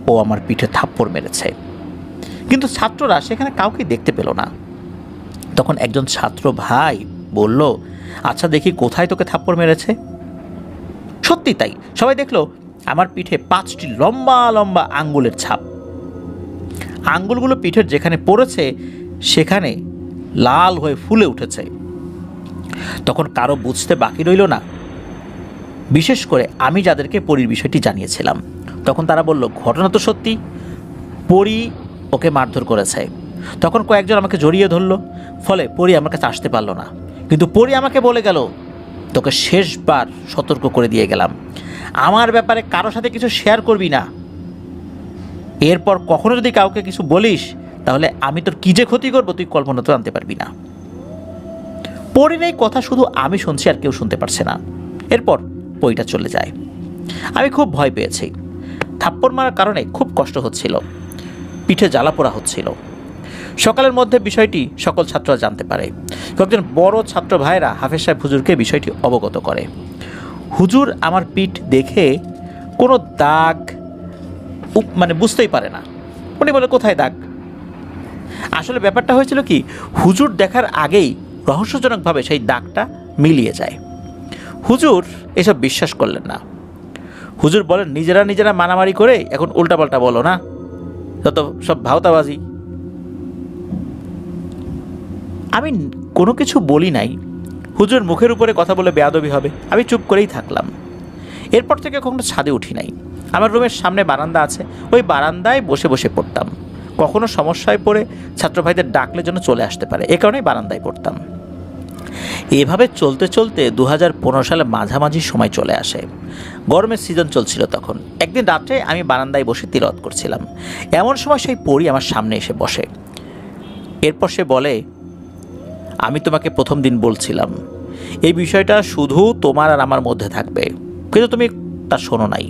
ও আমার পিঠে থাপ্পড় মেরেছে। কিন্তু ছাত্ররা সেখানে কাউকে দেখতে পেল না। তখন একজন ছাত্র ভাই বলল, আচ্ছা দেখি কোথায় তোকে থাপ্পড় মেরেছে। সত্যি তাই, সবাই দেখলো আমার পিঠে 5টি লম্বা লম্বা আঙ্গুলের ছাপ। আঙ্গুলগুলো পিঠের যেখানে পড়েছে সেখানে লাল হয়ে ফুলে উঠেছে। তখন কারো বুঝতে বাকি রইল না, বিশেষ করে আমি যাদেরকে পরীর বিষয়টি জানিয়েছিলাম। তখন তারা বলল, ঘটনা তো সত্যি, পরী ওকে মারধর করেছে। তখন কয়েকজন আমাকে জড়িয়ে ধরল, ফলে পরী আমার কাছে আসতে পারলো না। কিন্তু পরী আমাকে বলে গেল, তোকে শেষবার সতর্ক করে দিয়ে গেলাম, আমার ব্যাপারে কারো সাথে কিছু শেয়ার করবি না। এরপর কখনো যদি কাউকে কিছু বলিস তাহলে আমি তোর কী যে ক্ষতি করবো তুই কল্পনা তো আনতে পারবি না। পরীর এই কথা শুধু আমি শুনছি, আর কেউ শুনতে পারছে না। এরপর পরীটা চলে যায়। আমি খুব ভয় পেয়েছি। থাপ্পড় মারার কারণে খুব কষ্ট হচ্ছিল, পিঠে জ্বালা পোড়া হচ্ছিল। সকালের মধ্যে বিষয়টি সকল ছাত্ররা জানতে পারে। কয়েকজন বড় ছাত্র ভাইরা হাফেজ সাহেব হুজুরকে বিষয়টি অবগত করে। হুজুর আমার পিঠ দেখে কোনো দাগ বুঝতেই পারে না। উনি বলে, কোথায় দাগ? আসলে ব্যাপারটা হয়েছিল কি, হুজুর দেখার আগেই রহস্যজনকভাবে সেই দাগটা মিলিয়ে যায়। হুজুর এসব বিশ্বাস করলেন না। হুজুর বলেন, নিজেরা মারামারি করে এখন উল্টাপাল্টা বলো না, যত সব ভাওতাবাজি। আমি কোনো কিছু বলি নাই। হুজুর মুখের উপরে কথা বলে বেয়াদবি হবে, আমি চুপ করেই থাকলাম। এরপর থেকে কখনো ছাদে উঠি নাই। আমার রুমের সামনে বারান্দা আছে, ওই বারান্দায় বসে বসে পড়তাম। কখনো সমস্যায় পড়ে ছাত্র ভাইদের ডাকলে যেন চলে আসতে পারে, এ কারণেই বারান্দায় পড়তাম। এভাবে চলতে চলতে 2015 সালে মাঝামাঝি সময় চলে আসে। গরমের সিজন চলছিল তখন। একদিন রাত্রে আমি বারান্দায় বসে তিলাওয়াত করছিলাম। এমন সময় সেই পরী আমার সামনে এসে বসে। এরপর সে বলে, আমি তোমাকে প্রথম দিন বলছিলাম এই বিষয়টা শুধু তোমার আর আমার মধ্যে থাকবে, কিন্তু তুমি তা শোনো নাই,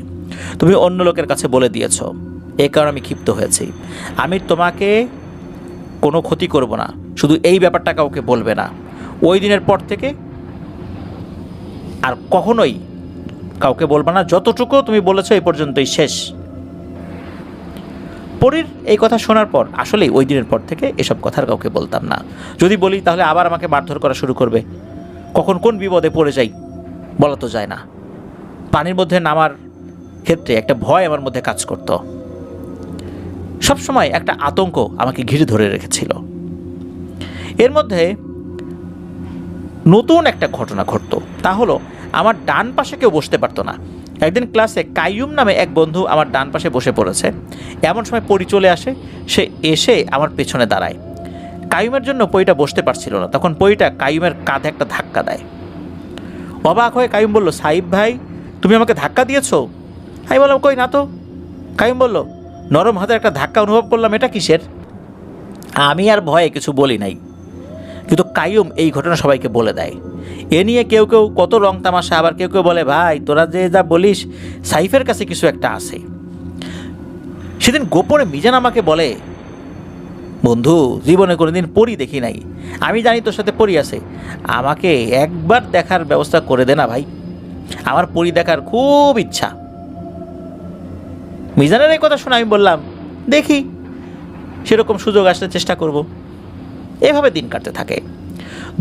তুমি অন্য লোকের কাছে বলে দিয়েছ। এই কারণে আমি ক্ষিপ্ত হয়েছি। আমি তোমাকে কোনো ক্ষতি করব না, শুধু এই ব্যাপারটা কাউকে বলবে না। ওই দিনের পর থেকে আর কখনোই কাউকে বলবে না, যতটুকু তুমি বলেছো এই পর্যন্তই শেষ। পরীর এই কথা শোনার পর আসলেই ওই দিনের পর থেকে এসব কথা আর কাউকে বলতাম না। যদি বলি তাহলে আবার আমাকে মারধর করা শুরু করবে। কখন কোন বিপদে পড়ে যাই বলা তো যায় না। পানির মধ্যে নামার ক্ষেত্রে একটা ভয় আমার মধ্যে কাজ করত। সবসময় একটা আতঙ্ক আমাকে ঘিরে ধরে রেখেছিল। এর মধ্যে নতুন একটা ঘটনা ঘটতো, তা হলো আমার ডান পাশে কেউ বসতে পারতো না। একদিন ক্লাসে কাইয়ুম নামে এক বন্ধু আমার ডান পাশে বসে পড়েছে। এমন সময় পরী চলে আসে। সে এসে আমার পেছনে দাঁড়ায়। কাইয়ুমের জন্য পরীটা বসতে পারছিল না। তখন পরীটা কাইয়ুমের কাঁধে একটা ধাক্কা দেয়। অবাক হয়ে কাইয়ুম বলল, সাইব ভাই তুমি আমাকে ধাক্কা দিয়েছো? আমি বললাম, কই না তো। কাইয়ুম বলল, নরম হাতের একটা ধাক্কা অনুভব করলাম, এটা কিসের? আমি আর ভয়ে কিছু বলি নাই, কিন্তু কাইয়ুম এই ঘটনা সবাইকে বলে দেয়। এ নিয়ে কেউ কেউ কত রং তামাশা, আবার কেউ কেউ বলে, ভাই তোরা যে যা বলিস সাইফের কাছে কিছু একটা আছে। সেদিন গোপনে মিজান আমাকে বলে, বন্ধু জীবনে কোনোদিন পরী দেখি নাই, আমি জানি তোর সাথে পরী আছে, আমাকে একবার দেখার ব্যবস্থা করে দে না ভাই, আমার পরী দেখার খুব ইচ্ছা। মিজানের এই কথা শুনে আমি বললাম, দেখি সেরকম সুযোগ আসলে চেষ্টা করব। এভাবে দিন কাটতে থাকে।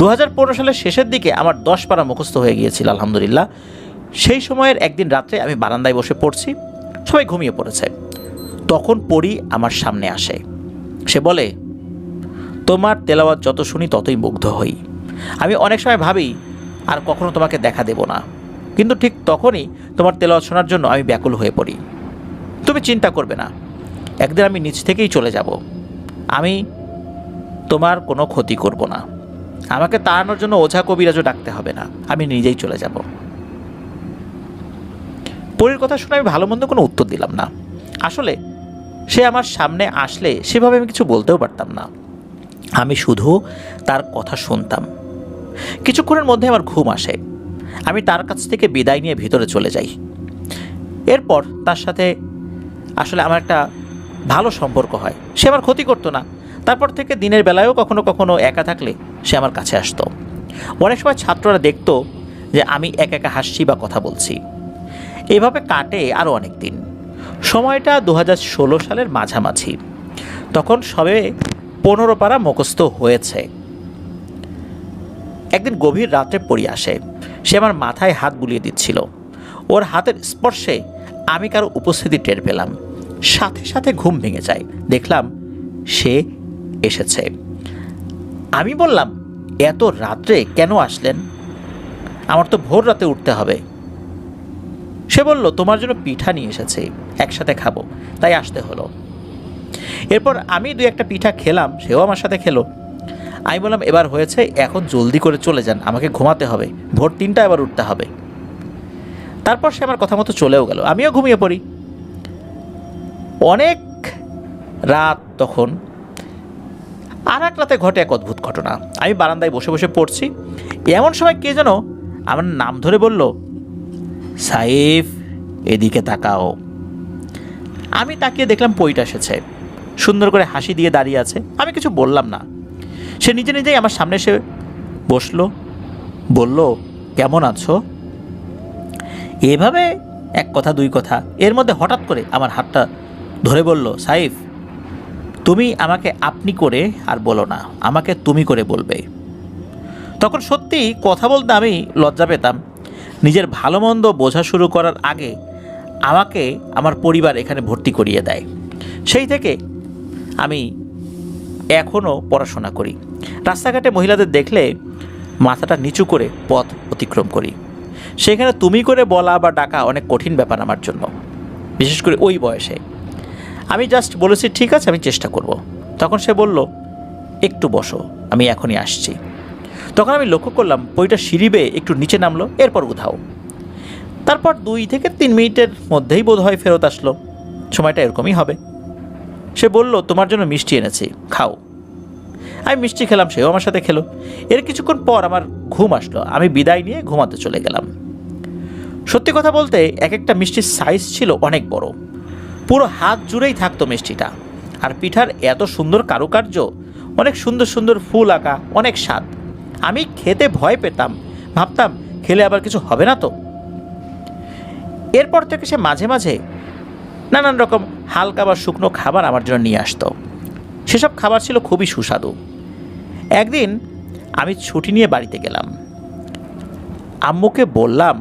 2015 সালের শেষের দিকে আমার 10 পারা মুখস্থ হয়ে গিয়েছিল আলহামদুলিল্লাহ। সেই সময়ের একদিন রাত্রে আমি বারান্দায় বসে পড়ছি, সবাই ঘুমিয়ে পড়েছে। তখন পড়ি আমার সামনে আসে। সে বলে, তোমার তেলাওয়াত যত শুনি ততই মুগ্ধ হই। আমি অনেক সময় ভাবি আর কখনো তোমাকে দেখা দেব না, কিন্তু ঠিক তখনই তোমার তেলাওয়াত শোনার জন্য আমি ব্যাকুল হয়ে পড়ি। তুমি চিন্তা করবে না, একদিন আমি নিজ থেকেই চলে যাব। আমি তোমার কোনো ক্ষতি করব না। আমাকে তাড়ানোর জন্য ওঝা কবিরাজও ডাকতে হবে না, আমি নিজেই চলে যাব। পরীর কথা শুনে আমি ভালো মন্দ কোনো উত্তর দিলাম না। আসলে সে আমার সামনে আসলে সেভাবে আমি কিছু বলতেও পারতাম না। আমি শুধু তার কথা শুনতাম। কিছুক্ষণের মধ্যে আমার ঘুম আসে। আমি তার কাছ থেকে বিদায় নিয়ে ভিতরে চলে যাই। এরপর তার সাথে আসলে আমার একটা ভালো সম্পর্ক হয়। সে আমার ক্ষতি করতো না। তারপর থেকে দিনের বেলায়ও কখনো কখনো একা থাকলে সে আমার কাছে আসতো। অনেক সময় ছাত্ররা দেখতো যে আমি একা একা হাসছি বা কথা বলছি। এভাবে কাটে আরও অনেক দিন। সময়টা 2016 সালের মাঝামাঝি। তখন সবে 15 পারা মুখস্থ হয়েছে। একদিন গভীর রাত্রে পড়ি আসে। সে আমার মাথায় হাত বুলিয়ে দিচ্ছিল। ওর হাতের স্পর্শে আমি কারো উপস্থিতি টের পেলাম। সাথে সাথে ঘুম ভেঙে যায়। দেখলাম সে এসেছে। আমি বললাম, এত রাত্রে কেন আসলেন? আমার তো ভোর রাতে উঠতে হবে। সে বলল, তোমার জন্য পিঠা নিয়ে এসেছে, একসাথে খাবো, তাই আসতে হলো। এরপর আমি 2-1টা পিঠা খেলাম, সেও আমার সাথে খেলো। আমি বললাম, এবার হয়েছে, এখন জলদি করে চলে যান, আমাকে ঘুমাতে হবে, ভোর 3টা এবার উঠতে হবে। তারপর সে আমার কথা মতো চলেও গেল। আমিও ঘুমিয়ে পড়ি। অনেক রাত তখন। আর এক রাতে ঘটে এক অদ্ভুত ঘটনা। আমি বারান্দায় বসে বসে পড়ছি। এমন সময় কে যেন আমার নাম ধরে বলল, সাইফ, এদিকে তাকাও। আমি তাকিয়ে দেখলাম পইটা এসেছে, সুন্দর করে হাসি দিয়ে দাঁড়িয়ে আছে। আমি কিছু বললাম না। সে নিজে নিজেই আমার সামনে এসে বসলো, বলল, কেমন আছো? এভাবে এক কথা দুই কথা, এর মধ্যে হঠাৎ করে আমার হাতটা ধরে বলল, সাইফ, তুমি আমাকে আপনি করে আর বলো না, আমাকে তুমি করে বলবে। তখন সত্যি কথা বলতে আমি লজ্জা পেতাম। নিজের ভালো মন্দ বোঝা শুরু করার আগে আমাকে আমার পরিবার এখানে ভর্তি করিয়ে দেয়। সেই থেকে আমি এখনও পড়াশোনা করি। রাস্তাঘাটে মহিলাদের দেখলে মাথাটা নিচু করে পথ অতিক্রম করি। সেখানে তুমি করে বলা বা ডাকা অনেক কঠিন ব্যাপার আমার জন্য, বিশেষ করে ওই বয়সে। আমি জাস্ট বলেছি, ঠিক আছে, আমি চেষ্টা করব। তখন সে বলল, একটু বসো, আমি এখনই আসছি। তখন আমি লক্ষ্য করলাম পইটা সিঁড়ি বেয়ে একটু নিচে নামলো, এরপর উধাও। তারপর 2 থেকে 3 মিনিটের মধ্যেই বোধ হয় ফেরত আসলো। সময়টা এরকমই হবে। সে বলল, তোমার জন্য মিষ্টি এনেছি, খাও। আমি মিষ্টি খেলাম, সেও আমার সাথে খেলো। এর কিছুক্ষণ পর আমার ঘুম আসলো। আমি বিদায় নিয়ে ঘুমাতে চলে গেলাম। সত্যি কথা বলতে, এক একটা মিষ্টির সাইজ ছিল অনেক বড়, পুরো হাত জুড়েই থাকতো মিষ্টিটা। আর পিঠার এত সুন্দর কারুকার্য, অনেক সুন্দর সুন্দর ফুল আঁকা, অনেক স্বাদ। আমি খেতে ভয় পেতাম, ভাবতাম খেলে আবার কিছু হবে না তো। এরপর থেকে সে মাঝে মাঝে নানান রকম হালকা বা শুকনো খাবার আমার জন্য নিয়ে আসতো। সেসব খাবার ছিল খুবই সুস্বাদু। একদিন আমি ছুটি নিয়ে বাড়িতে গেলাম। আম্মুকে বললাম,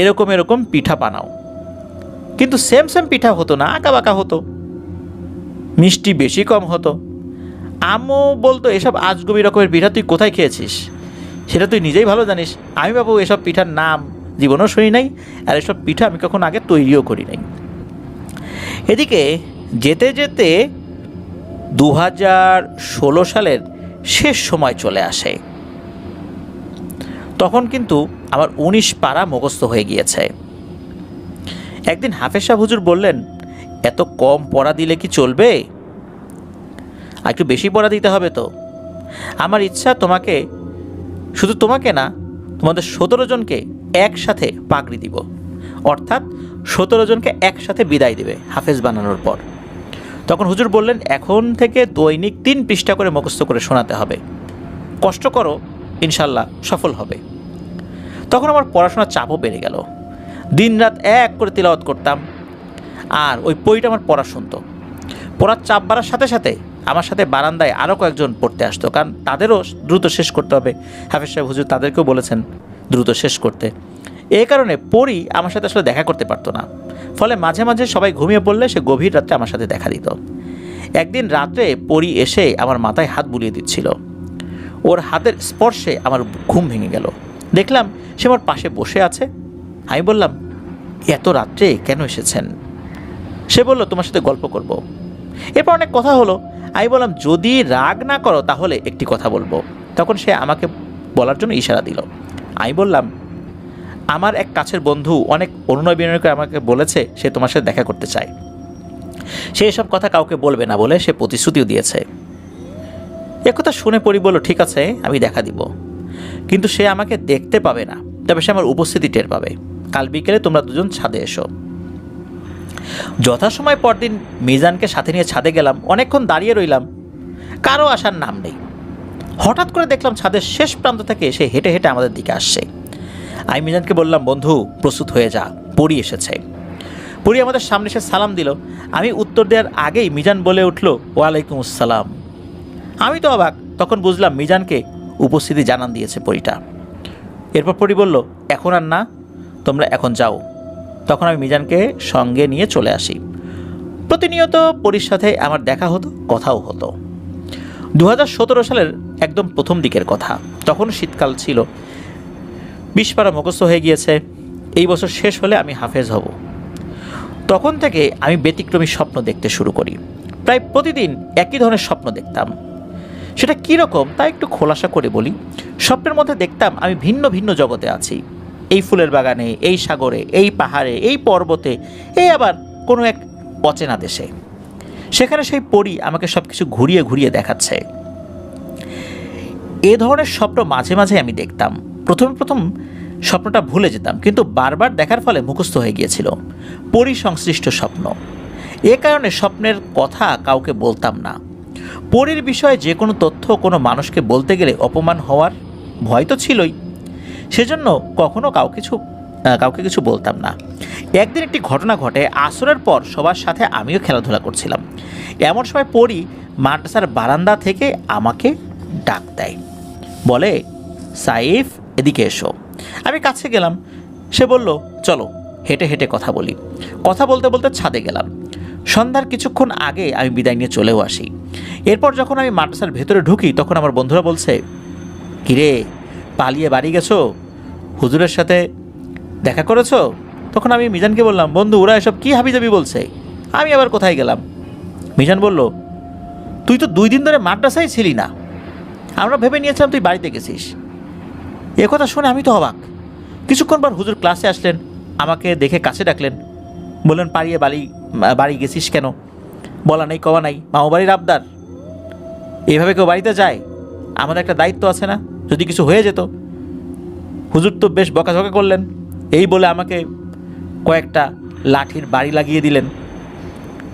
এরকম এরকম পিঠা বানাও। কিন্তু সেম সেম পিঠা হতো না, আঁকা বাঁকা হতো, মিষ্টি বেশি কম হতো। আম্মু বলতো, এসব আজগুবি রকমের পিঠা তুই কোথায় খেয়েছিস? সেটা তুই নিজেই ভালো জানিস। আমি বাবু এসব পিঠার নাম জীবনেও শুনি নাই, আর এসব পিঠা আমি কখন আগে তৈরিও করি নাই। এদিকে যেতে যেতে 2016 সালের শেষ সময় চলে আসে। তখন কিন্তু আমার 19 পারা মুখস্থ হয়ে গিয়েছে। একদিন হাফেজ সাহেব হুজুর বললেন, এত কম পড়া দিলে কি চলবে? আর একটু বেশি পড়া দিতে হবে তো। আমার ইচ্ছা তোমাকে, শুধু তোমাকে না, তোমাদের 17 জনকে একসাথে পাগড়ি দিব। অর্থাৎ 17 জনকে একসাথে বিদায় দেবে হাফেজ বানানোর পর। তখন হুজুর বললেন, এখন থেকে দৈনিক 3 পৃষ্ঠা করে মুখস্থ করে শোনাতে হবে। কষ্ট করো, ইনশাল্লাহ সফল হবে। তখন আমার পড়াশোনার চাপও বেড়ে গেল। দিনরাত এক করে তিলাওয়াত করতাম। আর ওই পড়িটা আমার পড়া শুনতো। পড়ার চাপ বাড়ার সাথে সাথে আমার সাথে বারান্দায় আরও কয়েকজন পড়তে আসতো, কারণ তাদেরও দ্রুত শেষ করতে হবে। হাফেজ সাহেব হুজুর তাদেরকেও বলেছেন দ্রুত শেষ করতে। এই কারণে পড়ি আমার সাথে আসলে দেখা করতে পারতো না। ফলে মাঝে মাঝে সবাই ঘুমিয়ে পড়লে সে গভীর রাত্রে আমার সাথে দেখা দিত। একদিন রাত্রে পড়ি এসে আমার মাথায় হাত বুলিয়ে দিচ্ছিল। ওর হাতের স্পর্শে আমার ঘুম ভেঙে গেল। দেখলাম সে আমার পাশে বসে আছে। আমি বললাম, এত রাত্রে কেন এসেছেন? সে বলল, তোমার সাথে গল্প করব। এরপর অনেক কথা হলো। আমি বললাম, যদি রাগ না করো তাহলে একটি কথা বলবো। তখন সে আমাকে বলার জন্য ইশারা দিল। আমি বললাম, আমার এক কাছের বন্ধু অনেক অনুনয় বিনয় করে আমাকে বলেছে সে তোমার সাথে দেখা করতে চায়। সে এসব কথা কাউকে বলবে না বলে সে প্রতিশ্রুতিও দিয়েছে। একথা শুনে পড়ি বলল, ঠিক আছে, আমি দেখা দিব, কিন্তু সে আমাকে দেখতে পাবে না, তবে সে আমার উপস্থিতি টের পাবে। কাল বিকেলে তোমরা দুজন ছাদে এসো। যথাসময় পরদিন মিজানকে সাথে নিয়ে ছাদে গেলাম। অনেকক্ষণ দাঁড়িয়ে রইলাম, কারো আসার নাম নেই। হঠাৎ করে দেখলাম ছাদের শেষ প্রান্ত থেকে সে হেঁটে হেঁটে আমাদের দিকে আসছে। আমি মিজানকে বললাম, বন্ধু প্রস্তুত হয়ে যা, পড়ি এসেছে। পড়ি আমাদের সামনে এসে সালাম দিল। আমি উত্তর দেওয়ার আগেই মিজান বলে উঠল, ওয়ালাইকুম আসসালাম। আমি তো অবাক। তখন বুঝলাম মিজানকে উপস্থিতি জানান দিয়েছে পড়িটা। এরপর পড়ি বলল, এখন আর না, তোমরা এখন যাও। তখন আমি মিজানকে সঙ্গে নিয়ে চলে আসি। প্রতিনিয়ত পড়ির সাথে আমার দেখা হতো, কথাও হতো। 2017 সালের একদম প্রথম দিকের কথা। তখন শীতকাল ছিল, 20 পারা মুখস্থ হয়ে গিয়েছে। এই বছর শেষ হলে আমি হাফেজ হব। তখন থেকে আমি ব্যতিক্রমী স্বপ্ন দেখতে শুরু করি। প্রায় প্রতিদিন একই ধরনের স্বপ্ন দেখতাম। সেটা কীরকম তা একটু খোলাসা করে বলি। স্বপ্নের মধ্যে দেখতাম আমি ভিন্ন ভিন্ন জগতে আছি। এই ফুলের বাগানে, এই সাগরে, এই পাহাড়ে, এই পর্বতে, এই আবার কোনো এক অচেনা দেশে। সেখানে সেই পড়ি আমাকে সব কিছু ঘুরিয়ে ঘুরিয়ে দেখাচ্ছে। এ ধরনের স্বপ্ন মাঝে মাঝে আমি দেখতাম। প্রথম স্বপ্নটা ভুলে যেতাম, কিন্তু বারবার দেখার ফলে মুখস্থ হয়ে গিয়েছিল। পরি সংশ্লিষ্ট স্বপ্ন। এ কারণে স্বপ্নের কথা কাউকে বলতাম না। পরির বিষয়ে যে কোনো তথ্য কোনো মানুষকে বলতে গেলে অপমান হওয়ার ভয় তো ছিলই। সেজন্য কখনো কাউকে কিছু বলতাম না। একদিন একটি ঘটনা ঘটে। আসরের পর সবার সাথে আমিও খেলাধুলা করছিলাম। এমন সময় পড়ি মাদ্রাসার বারান্দা থেকে আমাকে ডাক দেয়, বলে, সাইফ এদিকে এসো। আমি কাছে গেলাম। সে বলল, চলো হেঁটে হেঁটে কথা বলি। কথা বলতে বলতে ছাদে গেলাম। সন্ধ্যার কিছুক্ষণ আগে আমি বিদায় নিয়ে চলেও আসি। এরপর যখন আমি মাদ্রাসার ভেতরে ঢুকি তখন আমার বন্ধুরা বলছে, কিরে পালিয়ে বাড়ি গেছো, হুজুরের সাথে দেখা করেছো? তখন আমি মিজানকে বললাম, বন্ধু ওরা এসব কী হাবিজাবি বলছে, আমি আবার কোথায় গেলাম? মিজান বলল, তুই তো 2 দিন ধরে মাদ্রাসায় ছিলি না, আমরা ভেবে নিয়েছিলাম তুই বাড়িতে গেছিস। কথা শুনে আমি তো অবাক। কিছুক্ষণ পর হুজুর ক্লাসে আসলেন, আমাকে দেখে কাছে ডাকলেন, বললেন, পালিয়ে বাড়ি গেছিস কেন? বলা নেই কওয়া নাই, মামাবাড়ির আবদার। এইভাবে কেউ বাড়িতে যায়? আমাদের একটা দায়িত্ব আছে না? যদি কিছু হয়ে যেত। হুজুর তো বেশ বকাঝকা করলেন। এই বলে আমাকে কয়েকটা লাঠির বাড়ি লাগিয়ে দিলেন।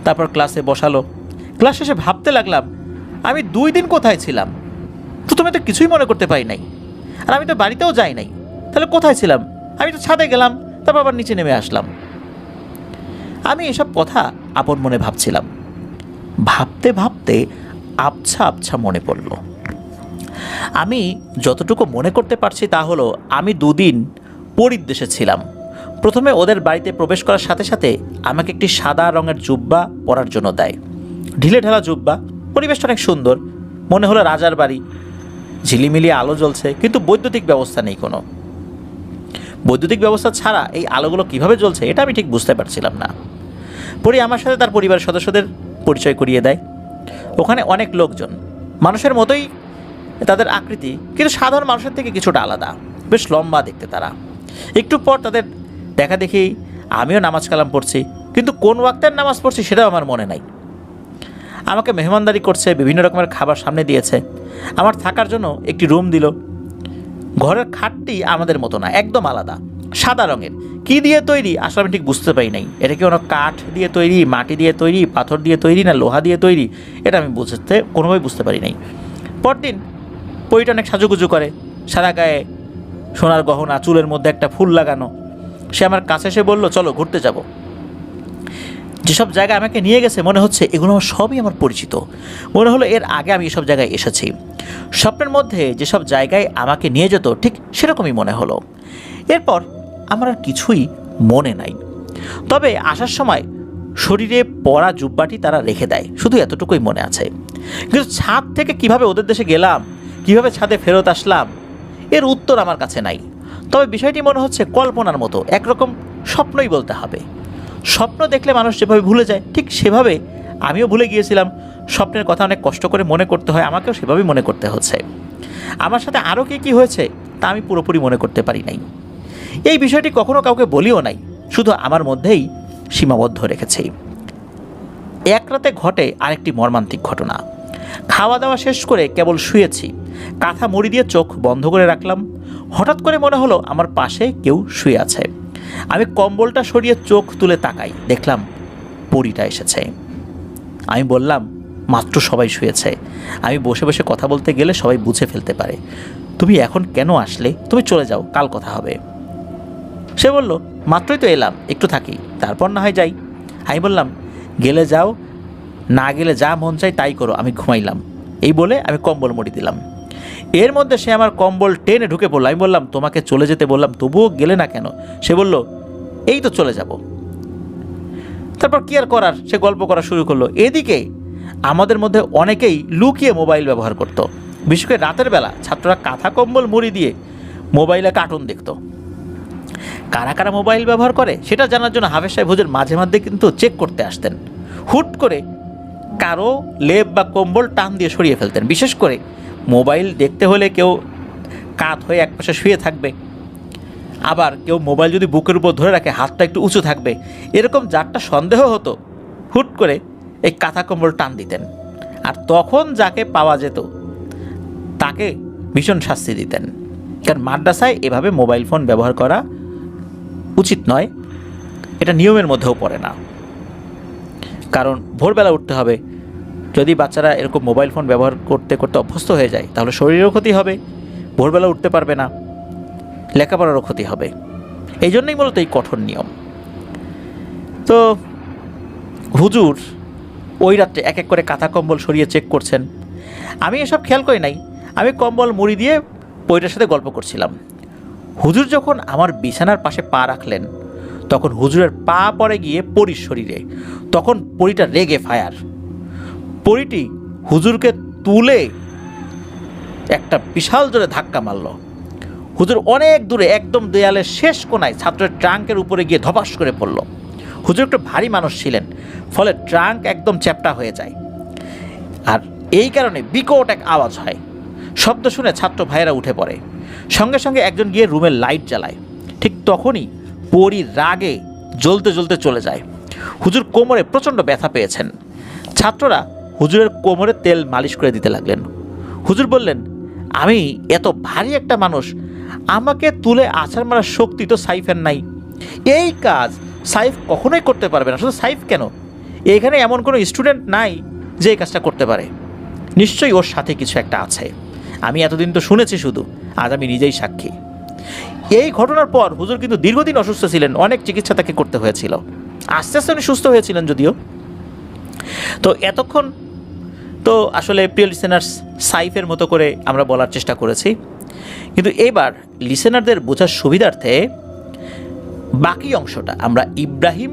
তারপর ক্লাসে বসালো। ক্লাস শেষে ভাবতে লাগলাম, আমি 2 দিন কোথায় ছিলাম? প্রথমে তো কিছুই মনে করতে পারি নাই, আর আমি তো বাড়িতেও যাই নাই। তাহলে কোথায় ছিলাম? আমি তো ছাদে গেলাম, তারপর আবার নিচে নেমে আসলাম। আমি এসব কথা আপন মনে ভাবছিলাম। ভাবতে ভাবতে আবছা আবছা মনে পড়ল। আমি যতটুকু মনে করতে পারছি তা হলো, আমি 2 দিন পরীর দেশে ছিলাম। প্রথমে ওদের বাড়িতে প্রবেশ করার সাথে সাথে আমাকে একটি সাদা রঙের জুব্বা পরার জন্য দেয়। ঢিলে ঢালা জুব্বা, পরিবেশটা অনেক সুন্দর, মনে হলো রাজার বাড়ি। ঝিলিমিলি আলো জ্বলছে, কিন্তু বৈদ্যুতিক ব্যবস্থা নেই কোনো। বৈদ্যুতিক ব্যবস্থা ছাড়া এই আলোগুলো কিভাবে জ্বলছে এটা আমি ঠিক বুঝতে পারছিলাম না। পরি আমার সাথে তার পরিবারের সদস্যদের পরিচয় করিয়ে দেয়। ওখানে অনেক লোকজন, মানুষের মতোই তাদের আকৃতি, কিন্তু সাধারণ মানুষের থেকে কিছুটা আলাদা। বেশ লম্বা দেখতে তারা। একটু পর তাদের দেখা দেখি আমিও নামাজ কালাম পড়ছি, কিন্তু কোন ওয়াক্তের নামাজ পড়ছি সেটাও আমার মনে নাই। আমাকে মেহমানদারি করছে, বিভিন্ন রকমের খাবার সামনে দিয়েছে। আমার থাকার জন্য একটি রুম দিল। ঘরের খাটটি আমাদের মতো না, একদম আলাদা, সাদা রঙের। কি দিয়ে তৈরি আসলে আমি ঠিক বুঝতে পারি নাই। এটা কি কোনো কাঠ দিয়ে তৈরি, মাটি দিয়ে তৈরি, পাথর দিয়ে তৈরি, না লোহা দিয়ে তৈরি, এটা আমি কোনোভাবেই বুঝতে পারি নাই। পরদিন পরিটা অনেক সাজুগুজু করে, সাদা গায়ে সোনার গহনা, চুলের মধ্যে একটা ফুল লাগানো। সে আমার কাছে এসে বলল, চলো ঘুরতে যাব। যেসব জায়গায় আমাকে নিয়ে গেছে মনে হচ্ছে এগুলো আমার সবই আমার পরিচিত, মনে হলো এর আগে আমি এসব জায়গায় এসেছি। স্বপ্নের মধ্যে যেসব জায়গায় আমাকে নিয়ে যেত ঠিক সেরকমই মনে হলো। এরপর আমার আর কিছুই মনে নাই, তবে আসার সময় শরীরে পরা জুব্বাটি তারা রেখে দেয়, শুধু এতটুকুই মনে আছে। কিন্তু ছাদ থেকে কিভাবে ওদের দেশে গেলাম, কিভাবে ছাদে ফেরত আসলাম, এর উত্তর আমার কাছে নাই। তবে বিষয়টি মনে হচ্ছে কল্পনার মতো, একরকম স্বপ্নই বলতে হবে। স্বপ্ন দেখলে মানুষ যেভাবে ভুলে যায় ঠিক সেভাবে আমিও ভুলে গিয়েছিলাম। স্বপ্নের কথা অনেক কষ্ট করে মনে করতে হয়, আমাকেও সেভাবেই মনে করতে হচ্ছে। আমার সাথে আরও কী হয়েছে তা আমি পুরোপুরি মনে করতে পারি নাই। এই বিষয়টি কখনো কাউকে বলিও নাই, শুধু আমার মধ্যেই সীমাবদ্ধ রেখেছি। এক রাতে ঘটে আরেকটি মর্মান্তিক ঘটনা। খাওয়া দাওয়া শেষ করে কেবল শুয়েছি, কাঁথা মুড়ি দিয়ে চোখ বন্ধ করে রাখলাম। হঠাৎ করে মনে হলো আমার পাশে কেউ শুয়ে আছে। আমি কম্বলটা সরিয়ে চোখ তুলে তাকাই, দেখলাম পরীটা এসেছে। আমি বললাম, মাত্র সবাই শুয়েছে, আমি বসে বসে কথা বলতে গেলে সবাই বুঝে ফেলতে পারে। তুমি এখন কেন আসলে? তুমি চলে যাও, কাল কথা হবে। সে বলল, মাত্রই তো এলাম, একটু থাকি, তারপর না হয় যাই। আমি বললাম, গেলে যাও, না গেলে যা মন চাই তাই করো, আমি ঘুমাইলাম। এই বলে আমি কম্বল মুড়ি দিলাম। এর মধ্যে সে আমার কম্বল টেনে ঢুকে পড়ল। আমি বললাম, তোমাকে চলে যেতে বললাম, তবুও গেলে না কেন? সে বলল, এই তো চলে যাব। তারপর কি আর করার, সে গল্প করা শুরু করলো। এদিকে আমাদের মধ্যে অনেকেই লুকিয়ে মোবাইল ব্যবহার করত। বিশেষ করে রাতের বেলা ছাত্ররা কাঁথা কম্বল মুড়ি দিয়ে মোবাইলে কার্টুন দেখত। কারা কারা মোবাইল ব্যবহার করে সেটা জানার জন্য হাফেজ সাহেব হুজুর মাঝে মাঝে কিন্তু চেক করতে আসতেন। হুট করে কারো লেপ বা কম্বল টান দিয়ে সরিয়ে ফেলতেন। বিশেষ করে মোবাইল দেখতে হলে কেউ কাত হয়ে এক পাশে শুয়ে থাকবে, আবার কেউ মোবাইল যদি বুকের উপর ধরে রাখে হাতটা একটু উঁচু থাকবে, এরকম যারটা সন্দেহ হতো হুট করে এই কাঁথা কম্বল টান দিতেন। আর তখন যাকে পাওয়া যেত তাকে ভীষণ শাস্তি দিতেন। কারণ মাদ্রাসায় এভাবে মোবাইল ফোন ব্যবহার করা উচিত নয়, এটা নিয়মের মধ্যেও পড়ে না। কারণ ভোরবেলা উঠতে হবে। যদি বাচ্চারা এরকম মোবাইল ফোন ব্যবহার করতে করতে অভ্যস্ত হয়ে যায় তাহলে শরীরেরও ক্ষতি হবে, ভোরবেলা উঠতে পারবে না, লেখাপড়ারও ক্ষতি হবে। এই জন্যই মূলত এই কঠোর নিয়ম। তো হুজুর ওই রাত্রে এক এক করে কাঁথা কম্বল সরিয়ে চেক করছেন। আমি এসব খেয়াল করি নাই, আমি কম্বল মুড়ি দিয়ে পরীটার সাথে গল্প করছিলাম। হুজুর যখন আমার বিছানার পাশে পা রাখলেন তখন হুজুরের পা পড়ে গিয়ে পরীর শরীরে। তখন পরীটা রেগে ফায়ার। পরীটি হুজুরকে তুলে একটা বিশাল জোরে ধাক্কা মারল। হুজুর অনেক দূরে একদম দেয়ালের শেষ কোনায় ছাত্রের ট্রাঙ্কের উপরে গিয়ে ধপাস করে পড়ল। হুজুর একটু ভারী মানুষ ছিলেন, ফলে ট্রাঙ্ক একদম চ্যাপ্টা হয়ে যায়। আর এই কারণে বিকট এক আওয়াজ হয়। শব্দ শুনে ছাত্র ভাইয়েরা উঠে পড়ে। সঙ্গে সঙ্গে একজন গিয়ে রুমের লাইট জ্বালায়। ঠিক তখনই পরী রাগে জ্বলতে জ্বলতে চলে যায়। হুজুর কোমরে প্রচণ্ড ব্যথা পেয়েছেন। ছাত্ররা হুজুরের কোমরে তেল মালিশ করে দিতে লাগলেন। হুজুর বললেন, আমি এত ভারী একটা মানুষ, আমাকে তুলে আছাড় মারার শক্তি তো সাইফের নাই। এই কাজ সাইফ কখনোই করতে পারবে না। শুধু সাইফ কেন, এখানে এমন কোনো স্টুডেন্ট নাই যে এই কাজটা করতে পারে। নিশ্চয়ই ওর সাথে কিছু একটা আছে। আমি এতদিন তো শুনেছি শুধু, আজ আমি নিজেই সাক্ষী। এই ঘটনার পর হুজুর কিন্তু দীর্ঘদিন অসুস্থ ছিলেন, অনেক চিকিৎসা তাকে করতে হয়েছিল। আস্তে আস্তে উনি সুস্থ হয়েছিলেন যদিও। তো এতক্ষণ তো আসলে প্রিয় লিসেনার্স সাইফের মতো করে আমরা বলার চেষ্টা করেছি, কিন্তু এবার লিসেনারদের বোঝার সুবিধার্থে বাকি অংশটা আমরা ইব্রাহিম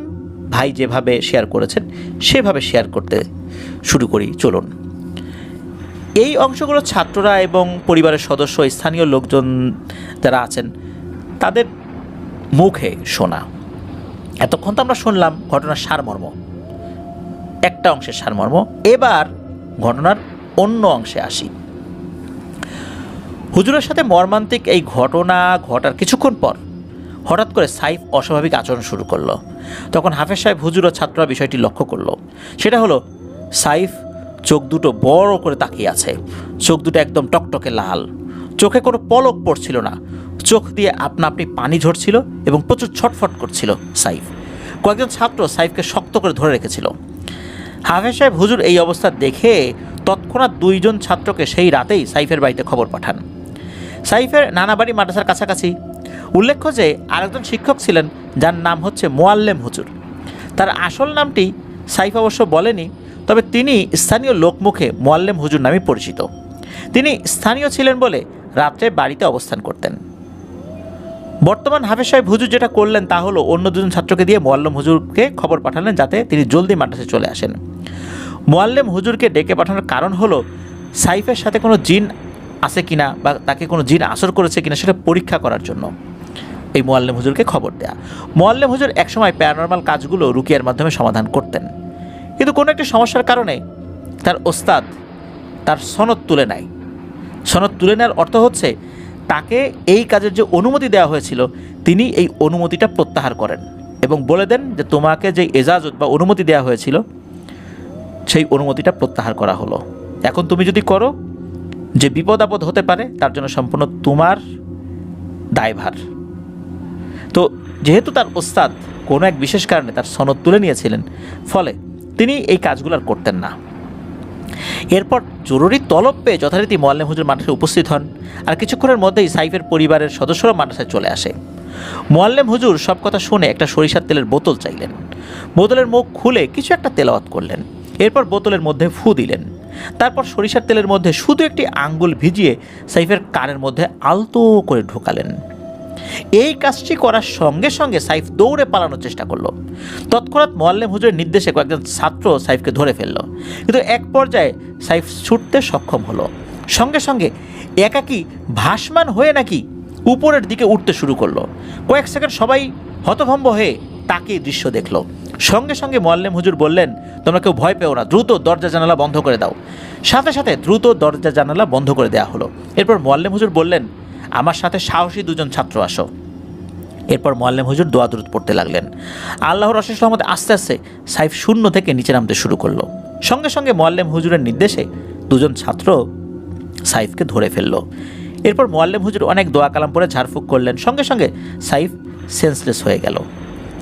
ভাই যেভাবে শেয়ার করেছেন সেভাবে শেয়ার করতে শুরু করি। চলুন। এই অংশগুলো ছাত্ররা এবং পরিবারের সদস্য, স্থানীয় লোকজন যারা আছেন তাদের মুখে শোনা। এতক্ষণ তো আমরা শুনলাম ঘটনার সারমর্ম, একটা অংশের সারমর্ম। এবার ঘটনার অন্য অংশে আসি। হুজুরের সাথে মর্মান্তিক এই ঘটনা ঘটার কিছুক্ষণ পর হঠাৎ করে সাইফ অস্বাভাবিক আচরণ শুরু করলো। তখন হাফেজ সাহেব, হুজুর ও ছাত্ররা বিষয়টি লক্ষ্য করলো। সেটা হলো সাইফ চোখ দুটো বড় করে তাকিয়ে আছে। চোখ দুটো একদম টকটকে লাল, চোখে কোনো পলক পড়ছিল না, চোখ দিয়ে আপনা আপনি পানি ঝরছিল এবং প্রচুর ছটফট করছিল সাইফ। কয়েকজন ছাত্র সাইফকে শক্ত করে ধরে রেখেছিল। হাফেজ সাহেব হুজুর এই অবস্থা দেখে তৎক্ষণাৎ 2 জন ছাত্রকে সেই রাতেই সাইফের বাড়িতে খবর পাঠান। সাইফের নানা বাড়ি মাদ্রাসার কাছাকাছি। উল্লেখ্য যে আরেকজন শিক্ষক ছিলেন যার নাম হচ্ছে মোয়াল্লেম হুজুর। তার আসল নামটি সাইফ অবশ্য বলেনি, তবে তিনি স্থানীয় লোকমুখে মোয়াল্লেম হুজুর নামে পরিচিত। তিনি স্থানীয় ছিলেন বলে রাত্রে বাড়িতে অবস্থান করতেন। বর্তমান হাফেজ সাহেব হুজুর যেটা করলেন তা হলো অন্য দুজন ছাত্রকে দিয়ে মোয়াল্লেম হুজুরকে খবর পাঠালেন যাতে তিনি জলদি মাদ্রাসায় চলে আসেন। মোয়াল্লেম হুজুরকে ডেকে পাঠানোর কারণ হলো সাইফের সাথে কোনো জিন আছে কিনা বা তাকে কোনো জিন আসর করেছে কিনা সেটা পরীক্ষা করার জন্য এই মোয়াল্লেম হুজুরকে খবর দেয়া। মোয়াল্লেম হুজুর একসময় প্যারানরমাল কাজগুলো রুকিয়ার মাধ্যমে সমাধান করতেন, কিন্তু কোনো একটি সমস্যার কারণে তার ওস্তাদ তার সনদ তুলে নেয়। সনদ তুলে নেওয়ার অর্থ হচ্ছে তাকে এই কাজের যে অনুমতি দেওয়া হয়েছিল তিনি এই অনুমতিটা প্রত্যাহার করেন এবং বলে দেন যে তোমাকে যে এজাজত বা অনুমতি দেওয়া হয়েছিল সেই অনুমতিটা প্রত্যাহার করা হলো। এখন তুমি যদি করো যে বিপদ আপদ হতে পারে তার জন্য সম্পূর্ণ তোমার দায়ভার। তো যেহেতু তার ওস্তাদ কোনো এক বিশেষ কারণে তার সনদ তুলে নিয়েছিলেন, ফলে তিনি এই কাজগুলো আর করতেন না। এরপর জরুরি তলব পেয়ে যথারীতি মোয়াল্লেম হুজুর মাদ্রাসায় উপস্থিত হন, আর কিছুক্ষণের মধ্যেই সাইফের পরিবারের সদস্যরা মাদ্রাসায় চলে আসে। মোয়াল্লেম হুজুর সব কথা শুনে একটা সরিষার তেলের বোতল চাইলেন। বোতলের মুখ খুলে কিছু একটা তেলাওয়াত করলেন, এরপর বোতলের মধ্যে ফু দিলেন। তারপর সরিষার তেলের মধ্যে শুধু একটি আঙ্গুল ভিজিয়ে সাইফের কানের মধ্যে আলতো করে ঢোকালেন। এই কাজটি করার সঙ্গে সঙ্গে সাইফ দৌড়ে পালানোর চেষ্টা করলো। তৎক্ষণাৎ মোয়াল্লেম হুজুরের নির্দেশে কয়েকজন ছাত্র সাইফকে ধরে ফেলল, কিন্তু এক পর্যায়ে সাইফ ছুটতে সক্ষম হলো। সঙ্গে সঙ্গে একাকী ভাসমান হয়ে নাকি উপরের দিকে উঠতে শুরু করলো। কয়েক সেকেন্ড সবাই হতভম্ব হয়ে তাকে দৃশ্য দেখলো। সঙ্গে সঙ্গে মোয়াল্লেম হুজুর বললেন, তোমরা কেউ ভয় পেও না, দ্রুত দরজা জানালা বন্ধ করে দাও। সাথে সাথে দ্রুত দরজা জানালা বন্ধ করে দেওয়া হলো। এরপর মোয়াল্লেম হুজুর বললেন, আমার সাথে সাহসী দুজন ছাত্র আসো। এরপর মোয়াল্লেম হুজুর দোয়া দুরূদ পড়তে লাগলেন। আল্লাহর অশেষ রহমতে আস্তে আস্তে সাইফ শূন্য থেকে নিচে নামতে শুরু করলো। সঙ্গে সঙ্গে মোয়াল্লেম হুজুরের নির্দেশে দুজন ছাত্র সাইফকে ধরে ফেলল। এরপর মোয়াল্লেম হুজুর অনেক দোয়া কালাম পরে ঝাড়ফুঁক করলেন। সঙ্গে সঙ্গে সাইফ সেন্সলেস হয়ে গেল।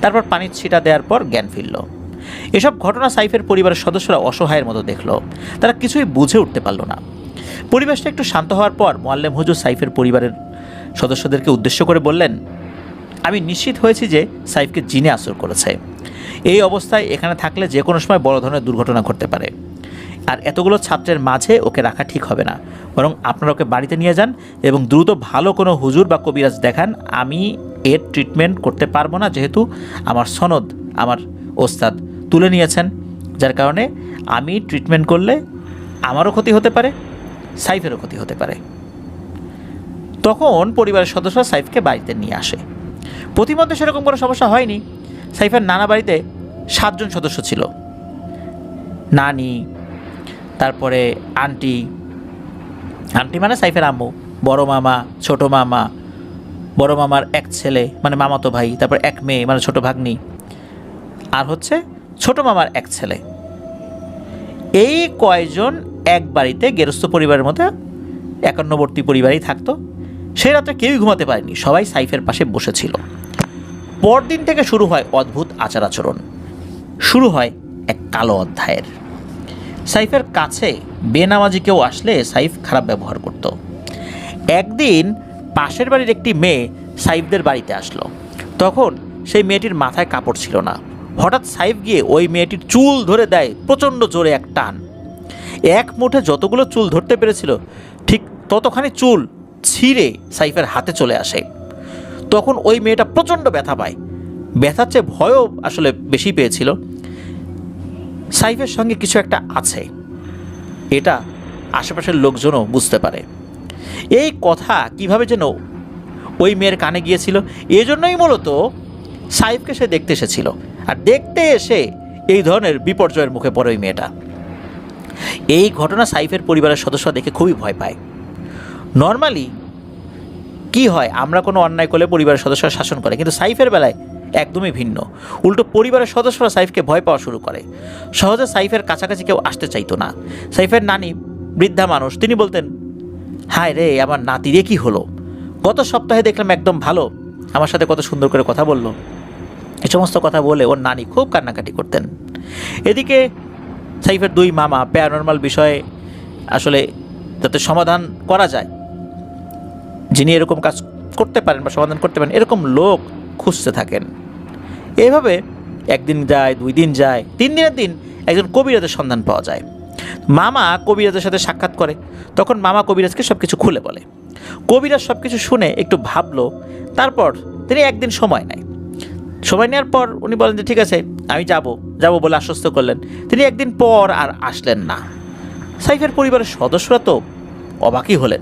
তারপর পানির ছিটা দেওয়ার পর জ্ঞান ফিরল। এসব ঘটনা সাইফের পরিবারের সদস্যরা অসহায়ের মতো দেখল, তারা কিছুই বুঝে উঠতে পারল না। পরিবেশটা একটু শান্ত হওয়ার পর মোয়াল্লেম হুজুর সাইফের পরিবারের সদস্যদেরকে উদ্দেশ্য করে বললেন, আমি নিশ্চিত হয়েছি যে সাইফকে জিনে আসর করেছে। এই অবস্থায় এখানে থাকলে যে কোনো সময় বড় ধরনের দুর্ঘটনা ঘটতে পারে, আর এতগুলো ছাত্রের মাঝে ওকে রাখা ঠিক হবে না। বরং আপনারা ওকে বাড়িতে নিয়ে যান এবং দ্রুত ভালো কোনো হুজুর বা কবিরাজ দেখান। আমি এর ট্রিটমেন্ট করতে পারবো না, যেহেতু আমার সনদ আমার ওস্তাদ তুলে নিয়েছেন, যার কারণে আমি ট্রিটমেন্ট করলে আমারও ক্ষতি হতে পারে, সাইফেরও ক্ষতি হতে পারে। তখন পরিবারের সদস্যরা সাইফকে বাড়িতে নিয়ে আসে। প্রতিমধ্যে সেরকম কোনো সমস্যা হয়নি। সাইফের নানা বাড়িতে 7 জন সদস্য ছিল, নানি, তারপরে আন্টি মানে সাইফের আম্মু, বড় মামা, ছোট মামা, বড় মামার এক ছেলে মানে মামাতো ভাই, তারপর এক মেয়ে মানে ছোট ভাগ্নি, আর হচ্ছে ছোট মামার এক ছেলে। এই কয়জন এক বাড়িতে গেরস্থ পরিবারের মধ্যে একান্নবর্তী পরিবারেই থাকতো। সেই রাতে কেউই ঘুমাতে পারেনি, সবাই সাইফের পাশে বসেছিল। পরদিন থেকে শুরু হয় অদ্ভুত আচার আচরণ, শুরু হয় এক কালো অধ্যায়ের। সাইফের কাছে বেনামাজি কেউ আসলে সাইফ খারাপ ব্যবহার করত। একদিন পাশের বাড়ির একটি মেয়ে সাইফদের বাড়িতে আসলো। তখন সেই মেয়েটির মাথায় কাপড় ছিল না। হঠাৎ সাইফ গিয়ে ওই মেয়েটির চুল ধরে দেয় প্রচণ্ড জোরে এক টান। এক মুঠে যতগুলো চুল ধরতে পেরেছিল ঠিক ততখানি চুল ছিঁড়ে সাইফের হাতে চলে আসে। তখন ওই মেয়েটা প্রচণ্ড ব্যথা পায়, ব্যথার চেয়ে ভয়ও আসলে বেশি পেয়েছিল। সাইফের সঙ্গে কিছু একটা আছে, এটা আশেপাশের লোকজনও বুঝতে পারে। এই কথা কিভাবে যেন ওই মেয়ের কানে গিয়েছিল, এজন্যই মূলত সাইফকে সে দেখতে এসেছিল। আর দেখতে এসে এই ধরনের বিপর্যয়ের মুখে পড়ে ওই মেয়েটা। এই ঘটনা সাইফের পরিবারের সদস্যরা দেখে খুবই ভয় পায়। নর্মালি কি হয়, আমরা কোনো অন্যায় করলে পরিবারের সদস্যরা শাসন করে, কিন্তু সাইফের বেলায় একদমই ভিন্ন। উল্টো পরিবারের সদস্যরা সাইফকে ভয় পাওয়া শুরু করে। সহজে সাইফের কাছাকাছি কেউ আসতে চাইতো না। সাইফের নানি বৃদ্ধা মানুষ, তিনি বলতেন, হায় রে আমার নাতিরে কি হলো, গত সপ্তাহে দেখলাম একদম ভালো, আমার সাথে কত সুন্দর করে কথা বললো। এই সমস্ত কথা বলে ওর নানি খুব কান্নাকাটি করতেন। এদিকে সাইফের 2 মামা প্যারানরমাল বিষয়ে আসলে যাতে সমাধান করা যায়, যিনি এরকম কাজ করতে পারেন বা সমাধান করতে পারেন, এরকম লোক খুঁজতে থাকেন। এইভাবে একদিন যায়, 2 দিন যায়, 3 দিনের দিন একজন কবিরাজের সন্ধান পাওয়া যায়। মামা কবিরাজের সাথে সাক্ষাৎ করে। তখন মামা কবিরাজকে সব কিছু খুলে বলে। কবিরাজ সব কিছু শুনে একটু ভাবলো, তারপর তিনি একদিন সময় নেয়। সময় নেওয়ার পর উনি বলেন যে ঠিক আছে, আমি যাব বলে আশ্বস্ত করলেন। তিনি একদিন পর আর আসলেন না। সাইফের পরিবারের সদস্যরা তো অবাকই হলেন।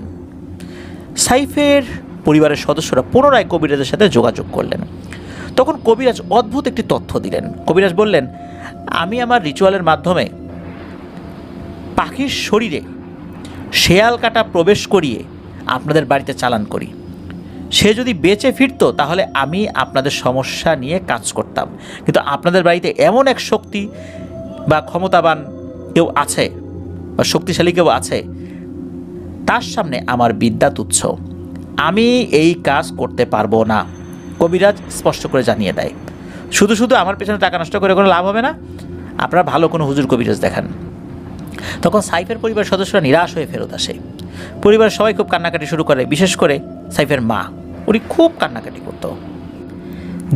সাইফের পরিবারের সদস্যরা পুনরায় কবিরাজের সাথে যোগাযোগ করলেন। তখন কবিরাজ অদ্ভুত একটি তথ্য দিলেন। কবিরাজ বললেন, আমি আমার রিচুয়ালের মাধ্যমে পাখির শরীরে শেয়াল কাটা প্রবেশ করিয়ে আপনাদের বাড়িতে চালান করি। সে যদি বেঁচে ফিরতো তাহলে আমি আপনাদের সমস্যা নিয়ে কাজ করতাম, কিন্তু আপনাদের বাড়িতে এমন এক শক্তি বা ক্ষমতাবান কেউ আছে বা শক্তিশালী কেউ আছে, তার সামনে আমার বিদ্যা তুচ্ছ, আমি এই কাজ করতে পারবো না। কবিরাজ স্পষ্ট করে জানিয়ে দেয়, শুধু শুধু আমার পেছনে টাকা নষ্ট করে কোনো লাভ হবে না, আপনারা ভালো কোনো হুজুর কবিরাজ দেখান। তখন সাইফের পরিবারের সদস্যরা নিরাশ হয়ে ফেরত আসে। পরিবারের সবাই খুব কান্নাকাটি শুরু করে, বিশেষ করে সাইফের মা। উনি খুব কান্নাকাটি করত।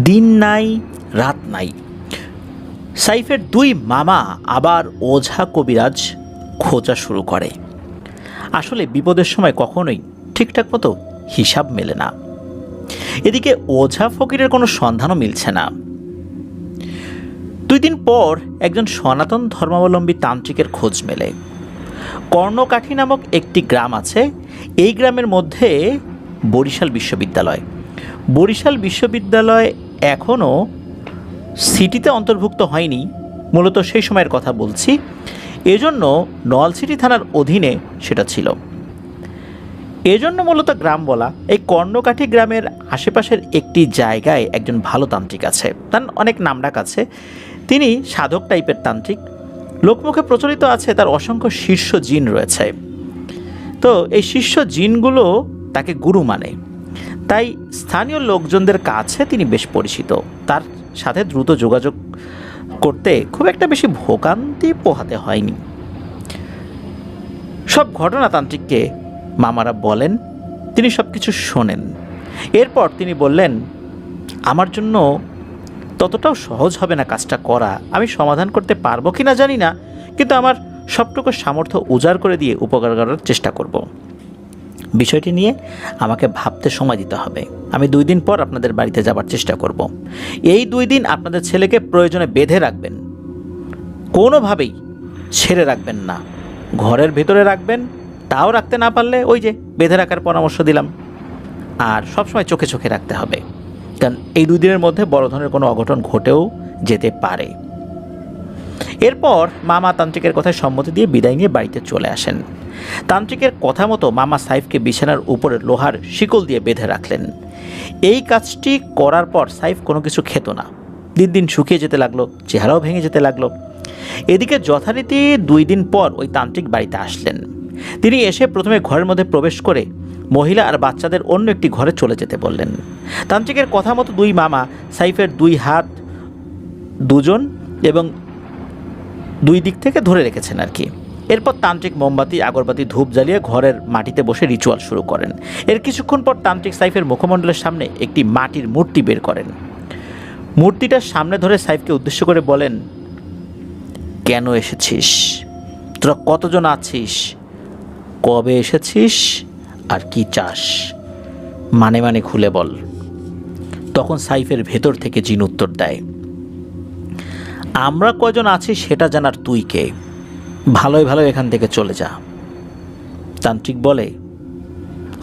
দিন নাই রাত নাই, সাইফের 2 মামা আবার ওঝা কবিরাজ খোঁজা শুরু করে। আসলে বিপদের সময় কখনোই ঠিকঠাক মতো হিসাব মেলে না। এদিকে ওঝা ফকিরের কোনো সন্ধানও মিলছে না। 2 দিন পর একজন সনাতন ধর্মাবলম্বী তান্ত্রিকের খোঁজ মেলে। কর্ণকাঠি নামক একটি গ্রাম আছে। এই গ্রামের মধ্যে বরিশাল বিশ্ববিদ্যালয়। বরিশাল বিশ্ববিদ্যালয় এখনও সিটিতে অন্তর্ভুক্ত হয়নি, মূলত সেই সময়ের কথা বলছি। এজন্য নলছিটি থানার অধীনে সেটা ছিল। এজন্য মূলত গ্রাম বলা। এই কর্ণকাঠি গ্রামের আশেপাশের একটি জায়গায় একজন ভালো তান্ত্রিক আছে, তার অনেক নামডাক আছে। তিনি সাধক টাইপের তান্ত্রিক। লোকমুখে প্রচলিত আছে তার অসংখ্য শীর্ষ জিন রয়েছে। তো এই শীর্ষ জিনগুলো তাকে গুরু মানে, তাই স্থানীয় লোকজনদের কাছে তিনি বেশ পরিচিত। তার সাথে দ্রুত যোগাযোগ করতে খুব একটা বেশি ভোগান্তি পোহাতে হয়নি। সব ঘটনা তান্ত্রিককে মামারা বলেন, তিনি সব কিছু শোনেন। এরপর তিনি বললেন, আমার জন্য ততটাও সহজ হবে না কাজটা করা, আমি সমাধান করতে পারবো কি না জানি না, কিন্তু আমার সবটুকু সামর্থ্য উজাড় করে দিয়ে উপকার করার চেষ্টা করব। বিষয়টি নিয়ে আমাকে ভাবতে সময় দিতে হবে। আমি 2 দিন পর আপনাদের বাড়িতে যাবার চেষ্টা করব। এই 2 দিন আপনাদের ছেলেকে প্রয়োজনে বেঁধে রাখবেন, কোনোভাবেই ছেড়ে রাখবেন না। ঘরের ভেতরে রাখবেন, তাও রাখতে না পারলে ওই যে বেঁধে রাখার পরামর্শ দিলাম। আর সবসময় চোখে চোখে রাখতে হবে, কারণ এই 2 দিনের মধ্যে বড় ধরনের কোনো অঘটন ঘটেও যেতে পারে। এরপর মামা তান্ত্রিকের কথায় সম্মতি দিয়ে বিদায় নিয়ে বাড়িতে চলে আসেন। তান্ত্রিকের কথা মতো মামা সাইফকে বিছানার উপরে লোহার শিকল দিয়ে বেঁধে রাখলেন। এই কাজটি করার পর সাইফ কোনো কিছু খেত না। দিন দিন শুকিয়ে যেতে লাগলো, চেহারাও ভেঙে যেতে লাগলো। এদিকে যথারীতি 2 দিন পর ওই তান্ত্রিক বাড়িতে আসলেন। তিনি এসে প্রথমে ঘরের মধ্যে প্রবেশ করে মহিলা আর বাচ্চাদের অন্য একটি ঘরে চলে যেতে বললেন। তান্ত্রিকের কথা মতো 2 মামা সাইফের 2 হাত দুজন এবং 2 দিক থেকে ধরে রেখেছেন আর কি। এরপর তান্ত্রিক মোমবাতি, আগরবাতি, ধূপ জ্বালিয়ে ঘরের মাটিতে বসে রিচুয়াল শুরু করেন। এর কিছুক্ষণ পর তান্ত্রিক সাইফের মুখমণ্ডলের সামনে একটি মাটির মূর্তি বের করেন। মূর্তিটার সামনে ধরে সাইফকে উদ্দেশ্য করে বলেন, কেন এসেছিস, তোরা কতজন আছিস, কবে এসেছিস আর কি চাস, মানে মানে খুলে বল। তখন সাইফের ভেতর থেকে জিন উত্তর দেয়, আমরা কজন আছি সেটা জানার তুই কে, ভালোই ভালো এখান থেকে চলে যা। তান্ত্রিক বলে,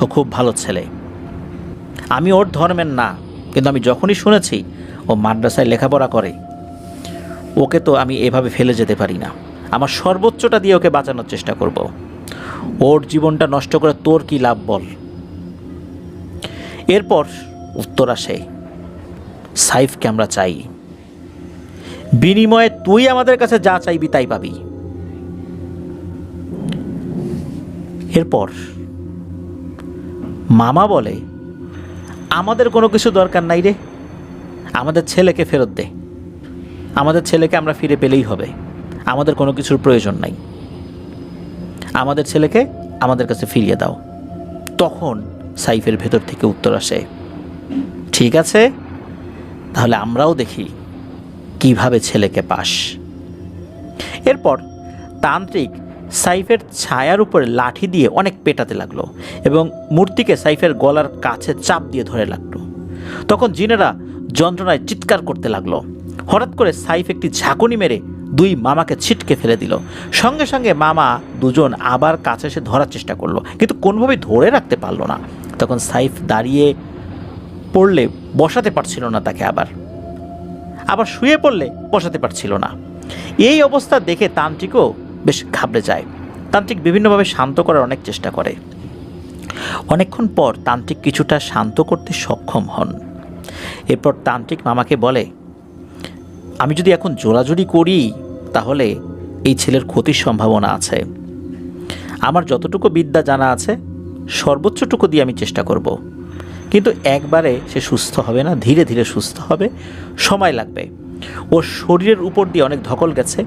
ও খুব ভালো ছেলে, আমি ওর ধর্মের না, কিন্তু আমি যখনই শুনেছি ও মাদ্রাসায় লেখাপড়া করে, ওকে তো আমি এভাবে ফেলে যেতে পারি না। আমার সর্বোচ্চটা দিয়ে ওকে বাঁচানোর চেষ্টা করব। ওর জীবনটা নষ্ট করে তোর কি লাভ বল। এরপর উত্তর আসে, সাইফকে আমরা চাই, বিনিময়ে তুই আমাদের কাছে যা চাইবি তাই পাবি। এরপর মামা বলে, আমাদের কোনো কিছু দরকার নাই রে, আমাদের ছেলেকে ফেরত দে, আমাদের ছেলেকে আমরা ফিরে পেলেই হবে, আমাদের কোনো কিছুর প্রয়োজন নাই, আমাদের ছেলেকে আমাদের কাছে ফিরিয়ে দাও। তখন সাইফের ভেতর থেকে উত্তর আসে, ঠিক আছে, তাহলে আমরাও দেখি কিভাবে ছেলেকে পাস। এরপর তান্ত্রিক সাইফের ছায়ার উপরে লাঠি দিয়ে অনেক পেটাতে লাগলো এবং মূর্তিকে সাইফের গলার কাছে চাপ দিয়ে ধরে লাগলো। তখন জিনেরা যন্ত্রণায় চিৎকার করতে লাগলো। হঠাৎ করে সাইফ একটি ঝাঁকুনি মেরে দুই মামাকে ছিটকে ফেলে দিল। সঙ্গে সঙ্গে মামা দুজন আবার কাছে এসে ধরার চেষ্টা করলো, কিন্তু কোনোভাবেই ধরে রাখতে পারলো না। তখন সাইফ দাঁড়িয়ে পড়লে বসাতে পারছিল না তাকে, আবার শুয়ে পড়লে বসাতে পারছিল না। এই অবস্থা দেখে তান্ত্রিকও বেশ ঘাবড়ে যায়। তান্ত্রিক বিভিন্নভাবে শান্ত করার অনেক চেষ্টা করে। অনেকক্ষণ পর তান্ত্রিক কিছুটা শান্ত করতে সক্ষম হন। এরপর তান্ত্রিক মামাকে বলে, আমি যদি এখন জোরাজুরি করি তাহলে এই ছেলের ক্ষতির সম্ভাবনা আছে। আমার যতটুকু বিদ্যা জানা আছে সর্বোচ্চটুকু দিয়ে আমি চেষ্টা করব, কিন্তু একবারে সে সুস্থ হবে না, ধীরে ধীরে সুস্থ হবে, সময় লাগবে। ওর শরীরের উপর দিয়ে অনেক ধকল গেছে,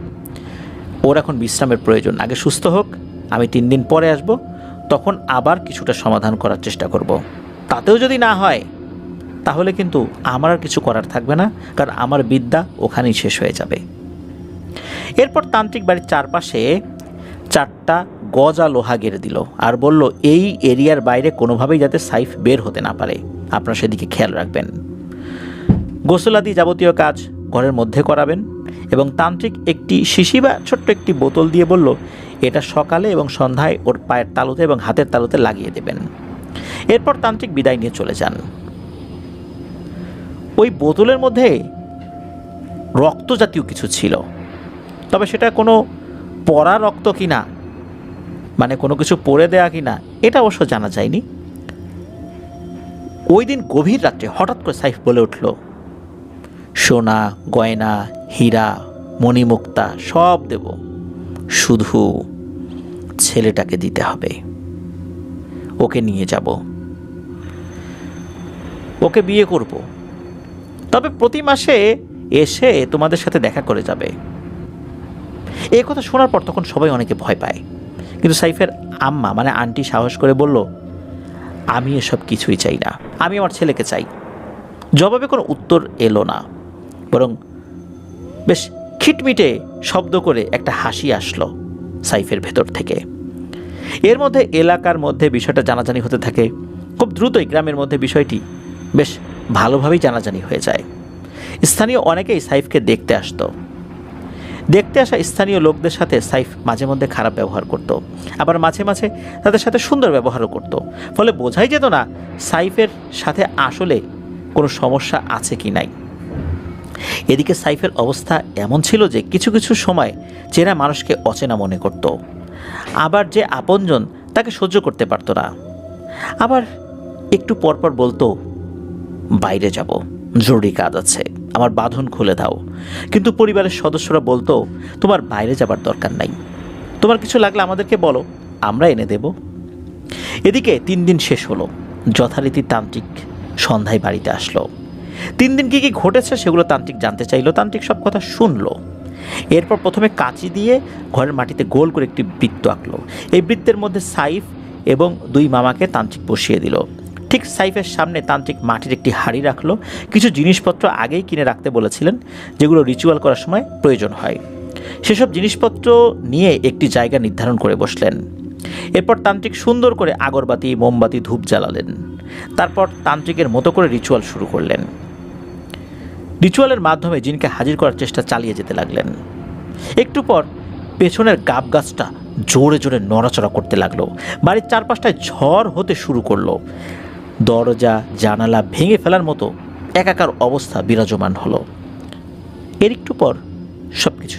ওর এখন বিশ্রামের প্রয়োজন। আগে সুস্থ হোক, আমি 3 দিন পরে আসব, তখন আবার কিছুটা সমাধান করার চেষ্টা করব। তাতেও যদি না হয় তাহলে কিন্তু আমার আর কিছু করার থাকবে না, কারণ আমার বিদ্যা ওখানেই শেষ হয়ে যাবে। এরপর তান্ত্রিক বাড়ির চারপাশে 4টা গজা লোহা গেড়ে দিল আর বলল, এই এরিয়ার বাইরে কোনোভাবেই যাতে সাইফ বের হতে না পারে, আপনারা সেদিকে খেয়াল রাখবেন। গোসলাদি যাবতীয় কাজ ঘরের মধ্যে করাবেন এবং তান্ত্রিক একটি শিশি বা ছোট্ট একটি বোতল দিয়ে বলল, এটা সকালে এবং সন্ধ্যায় ওর পায়ের তালুতে এবং হাতের তালুতে লাগিয়ে দেবেন। এরপর তান্ত্রিক বিদায় নিয়ে চলে যান। ওই বোতলের মধ্যে রক্ত জাতীয় কিছু ছিল, তবে সেটা কোনো পড়া রক্ত কিনা, মানে কোনো কিছু পড়ে দেয়া কিনা, এটা অবশ্য জানা যায়নি। ওই দিন গভীর রাত্রে হঠাৎ করে সাইফ বলে উঠল, সোনা, গয়না, হীরা, মণিমুক্তা সব দেব, শুধু ছেলেটাকে দিতে হবে, ওকে নিয়ে যাব, ওকে বিয়ে করব, তবে প্রতি মাসে এসে তোমাদের সাথে দেখা করে যাবে। এই কথা শোনার পর তখন সবাই অনেকে ভয় পায়, কিন্তু সাইফের আম্মা মানে আন্টি সাহস করে বলল, আমি এসব কিছুই চাই না, আমি আমার ছেলেকে চাই। জবাবে কোনো উত্তর এলো না, বরং বেশ খিটমিটে শব্দ করে একটা হাসি আসলো সাইফের ভেতর থেকে। এর মধ্যে এলাকার মধ্যে বিষয়টা জানাজানি হতে থাকে। খুব দ্রুতই গ্রামের মধ্যে বিষয়টি বেশ ভালোভাবেই জানাজানি হয়ে যায়। স্থানীয় অনেকেই সাইফকে দেখতে আসতো। দেখতে আসা স্থানীয় লোকদের সাথে সাইফ মাঝে মধ্যে খারাপ ব্যবহার করত, আবার মাঝে মাঝে তাদের সাথে সুন্দর ব্যবহারও করত। ফলে বোঝাই যেত না সাইফের সাথে আসলে কোনো সমস্যা আছে কি নাই। এদিকে সাইফের অবস্থা এমন ছিল যে কিছু কিছু সময় চেনা মানুষকে অচেনা মনে করত, আবার যে আপনজন তাকে সহ্য করতে পারত না। আবার একটু পরপর বলতো, বাইরে যাব, জরুরি কাজ আছে, আমার বাঁধন খুলে দাও। কিন্তু পরিবারের সদস্যরা বলতো, তোমার বাইরে যাবার দরকার নাই, তোমার কিছু লাগলে আমাদেরকে বলো, আমরা এনে দেব। এদিকে 3 দিন শেষ হলো। যথারীতি তান্ত্রিক সন্ধ্যায় বাড়িতে আসলো। 3 দিন কি কি ঘটেছে সেগুলো তান্ত্রিক জানতে চাইলো। তান্ত্রিক সব কথা শুনলো। এরপর প্রথমে কাঁচি দিয়ে ঘরের মাটিতে গোল করে একটি বৃত্ত আঁকলো। এই বৃত্তের মধ্যে সাইফ এবং 2 মামাকে তান্ত্রিক বসিয়ে দিল। ঠিক সাইফের সামনে তান্ত্রিক মাটির একটি হাঁড়ি রাখলো। কিছু জিনিসপত্র আগেই কিনে রাখতে বলেছিলেন, যেগুলো রিচুয়াল করার সময় প্রয়োজন হয়। সেসব জিনিসপত্র নিয়ে একটি জায়গা নির্ধারণ করে বসলেন। এরপর তান্ত্রিক সুন্দর করে আগরবাতি, মোমবাতি, ধূপ জ্বালালেন। তারপর তান্ত্রিকের মতো করে রিচুয়াল শুরু করলেন। রিচুয়ালের মাধ্যমে জিনকে হাজির করার চেষ্টা চালিয়ে যেতে লাগলেন। একটু পর পেছনের গাব গাছটা জোরে জোরে নড়াচড়া করতে লাগলো। বাড়ির চারপাশটায় ঝড় হতে শুরু করলো। দরজা জানালা ভেঙে ফেলার মতো একাকার অবস্থা বিরাজমান হলো। এর একটু পর সবকিছু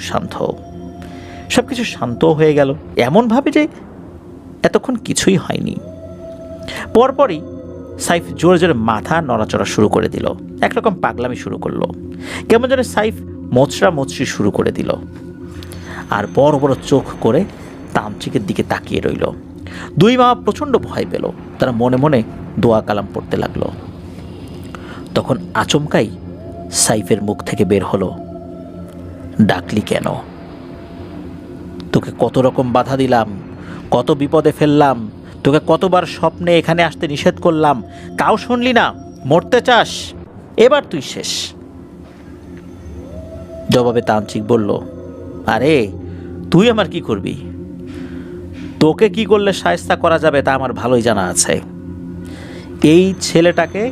শান্ত হয়ে গেল, এমনভাবে যে এতক্ষণ কিছুই হয়নি। পরপরই সাইফ জোরে জোরে মাথা নড়াচড়া শুরু করে দিল, একরকম পাগলামি শুরু করলো। কেমন যেন সাইফ মোচড়ি শুরু করে দিল, আর বড় বড় চোখ করে তান্ত্রিকের দিকে তাকিয়ে রইল। 2 মামা প্রচণ্ড ভয় পেল। তারা মনে মনে দোয়া কালাম পড়তে লাগলো। তখন আচমকাই সাইফের মুখ থেকে বের হলো, ডাকলি কেন? তোকে কত রকম বাধা দিলাম, কত বিপদে ফেললাম, তোকে কতবার স্বপ্নে এখানে আসতে নিষেধ করলাম, কাউ শুনলি না, মরতে চাস, এবার তুই শেষ। জবাবে তান্ত্রিক বলল, আরে তুই আমার কি করবি? তোকে কি করলে শায়েস্তা করা যাবে তা আমার ভালোই জানা আছে। এই ছেলেটাকে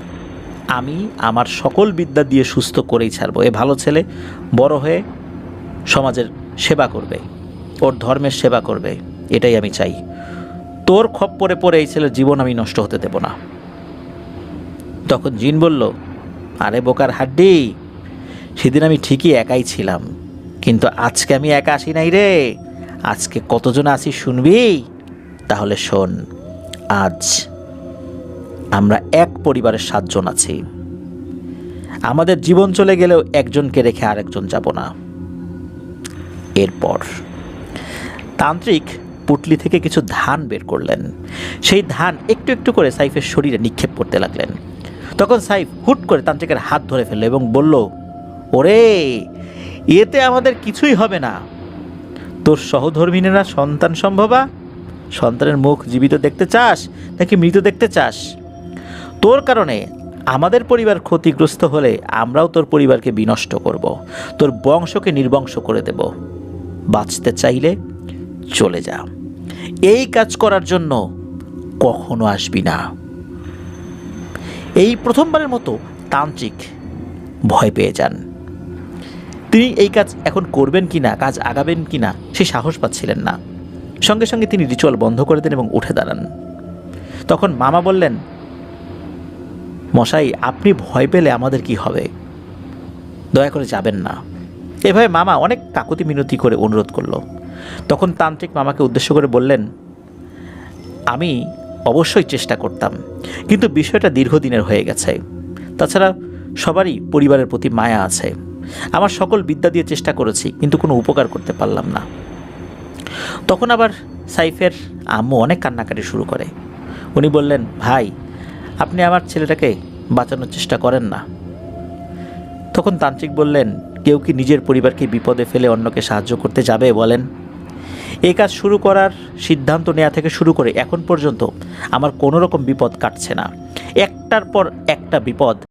আমি আমার সকল বিদ্যা দিয়ে সুস্থ করেই ছাড়বো। এ ভালো ছেলে বড় হয়ে সমাজের সেবা করবে, ওর ধর্মের সেবা করবে, এটাই আমি চাই। তোর খপ্পরে পড়ে এই ছেলের জীবন আমি নষ্ট হতে দেব না। তখন জিন বলল, আরে বোকার হাড্ডি, সেদিন আমি ঠিকই একাই ছিলাম, কিন্তু আজকে আমি একা আসি নাই রে। আজকে কতজন আছি শুনবি? তাহলে শোন, আজ আমরা এক পরিবারের 7 জন আছি। আমাদের জীবন চলে গেলেও একজনকে রেখে আরেকজন যাব না। এরপর তান্ত্রিক পুটলি থেকে কিছু ধান বের করলেন। সেই ধান একটু একটু করে সাইফের শরীরে নিক্ষেপ করতে লাগলেন। তখন সাইফ হুট করে তান্ত্রিকের হাত ধরে ফেলল এবং বলল, ওরে, এতে আমাদের কিছুই হবে না। তোর সহধর্মিনীরা সন্তান সম্ভবা? সন্তানের মুখ জীবিত দেখতে চাস নাকি মৃত দেখতে চাস? তোর কারণে আমাদের পরিবার ক্ষতিগ্রস্ত হলে আমরাও তোর পরিবারকে বিনষ্ট করব, তোর বংশকে নির্বংশ করে দেব। বাঁচতে চাইলে চলে যা, এই কাজ করার জন্য কখনো আসবি না। এই প্রথমবারের মতো তান্ত্রিক ভয় পেয়ে যান। তিনি এই কাজ এখন করবেন কিনা, কাজ আগাবেন কিনা সে সাহস পাচ্ছিলেন না। সঙ্গে সঙ্গে তিনি রিচুয়াল বন্ধ করে দেন এবং উঠে দাঁড়ান। তখন মামা বললেন, মশাই, আপনি ভয় পেলে আমাদের কি হবে? দয়া করে যাবেন না। এভাবে মামা অনেক কাকুতি মিনতি করে অনুরোধ করল। তখন তান্ত্রিক মামাকে উদ্দেশ্য করে বললেন, আমি অবশ্যই চেষ্টা করতাম, কিন্তু বিষয়টা দীর্ঘদিনের হয়ে গেছে। তাছাড়া সবারই পরিবারের প্রতি মায়া আছে। আমার সকল বিদ্যা দিয়ে চেষ্টা করেছি, কিন্তু কোনো উপকার করতে পারলাম না। তখন আবার সাইফের আম্মু অনেক কান্নাকাটি শুরু করে। উনি বললেন, ভাই, আপনি আমার ছেলেটাকে বাঁচানোর চেষ্টা করেন না। তখন তান্ত্রিক বললেন, কেউ কি নিজের পরিবারকে বিপদে ফেলে অন্যকে সাহায্য করতে যাবে বলেন? এই কাজ শুরু করার সিদ্ধান্ত নেওয়া থেকে শুরু করে এখন পর্যন্ত আমার কোনো রকম বিপদ কাটছে না। একটার পর একটা বিপদ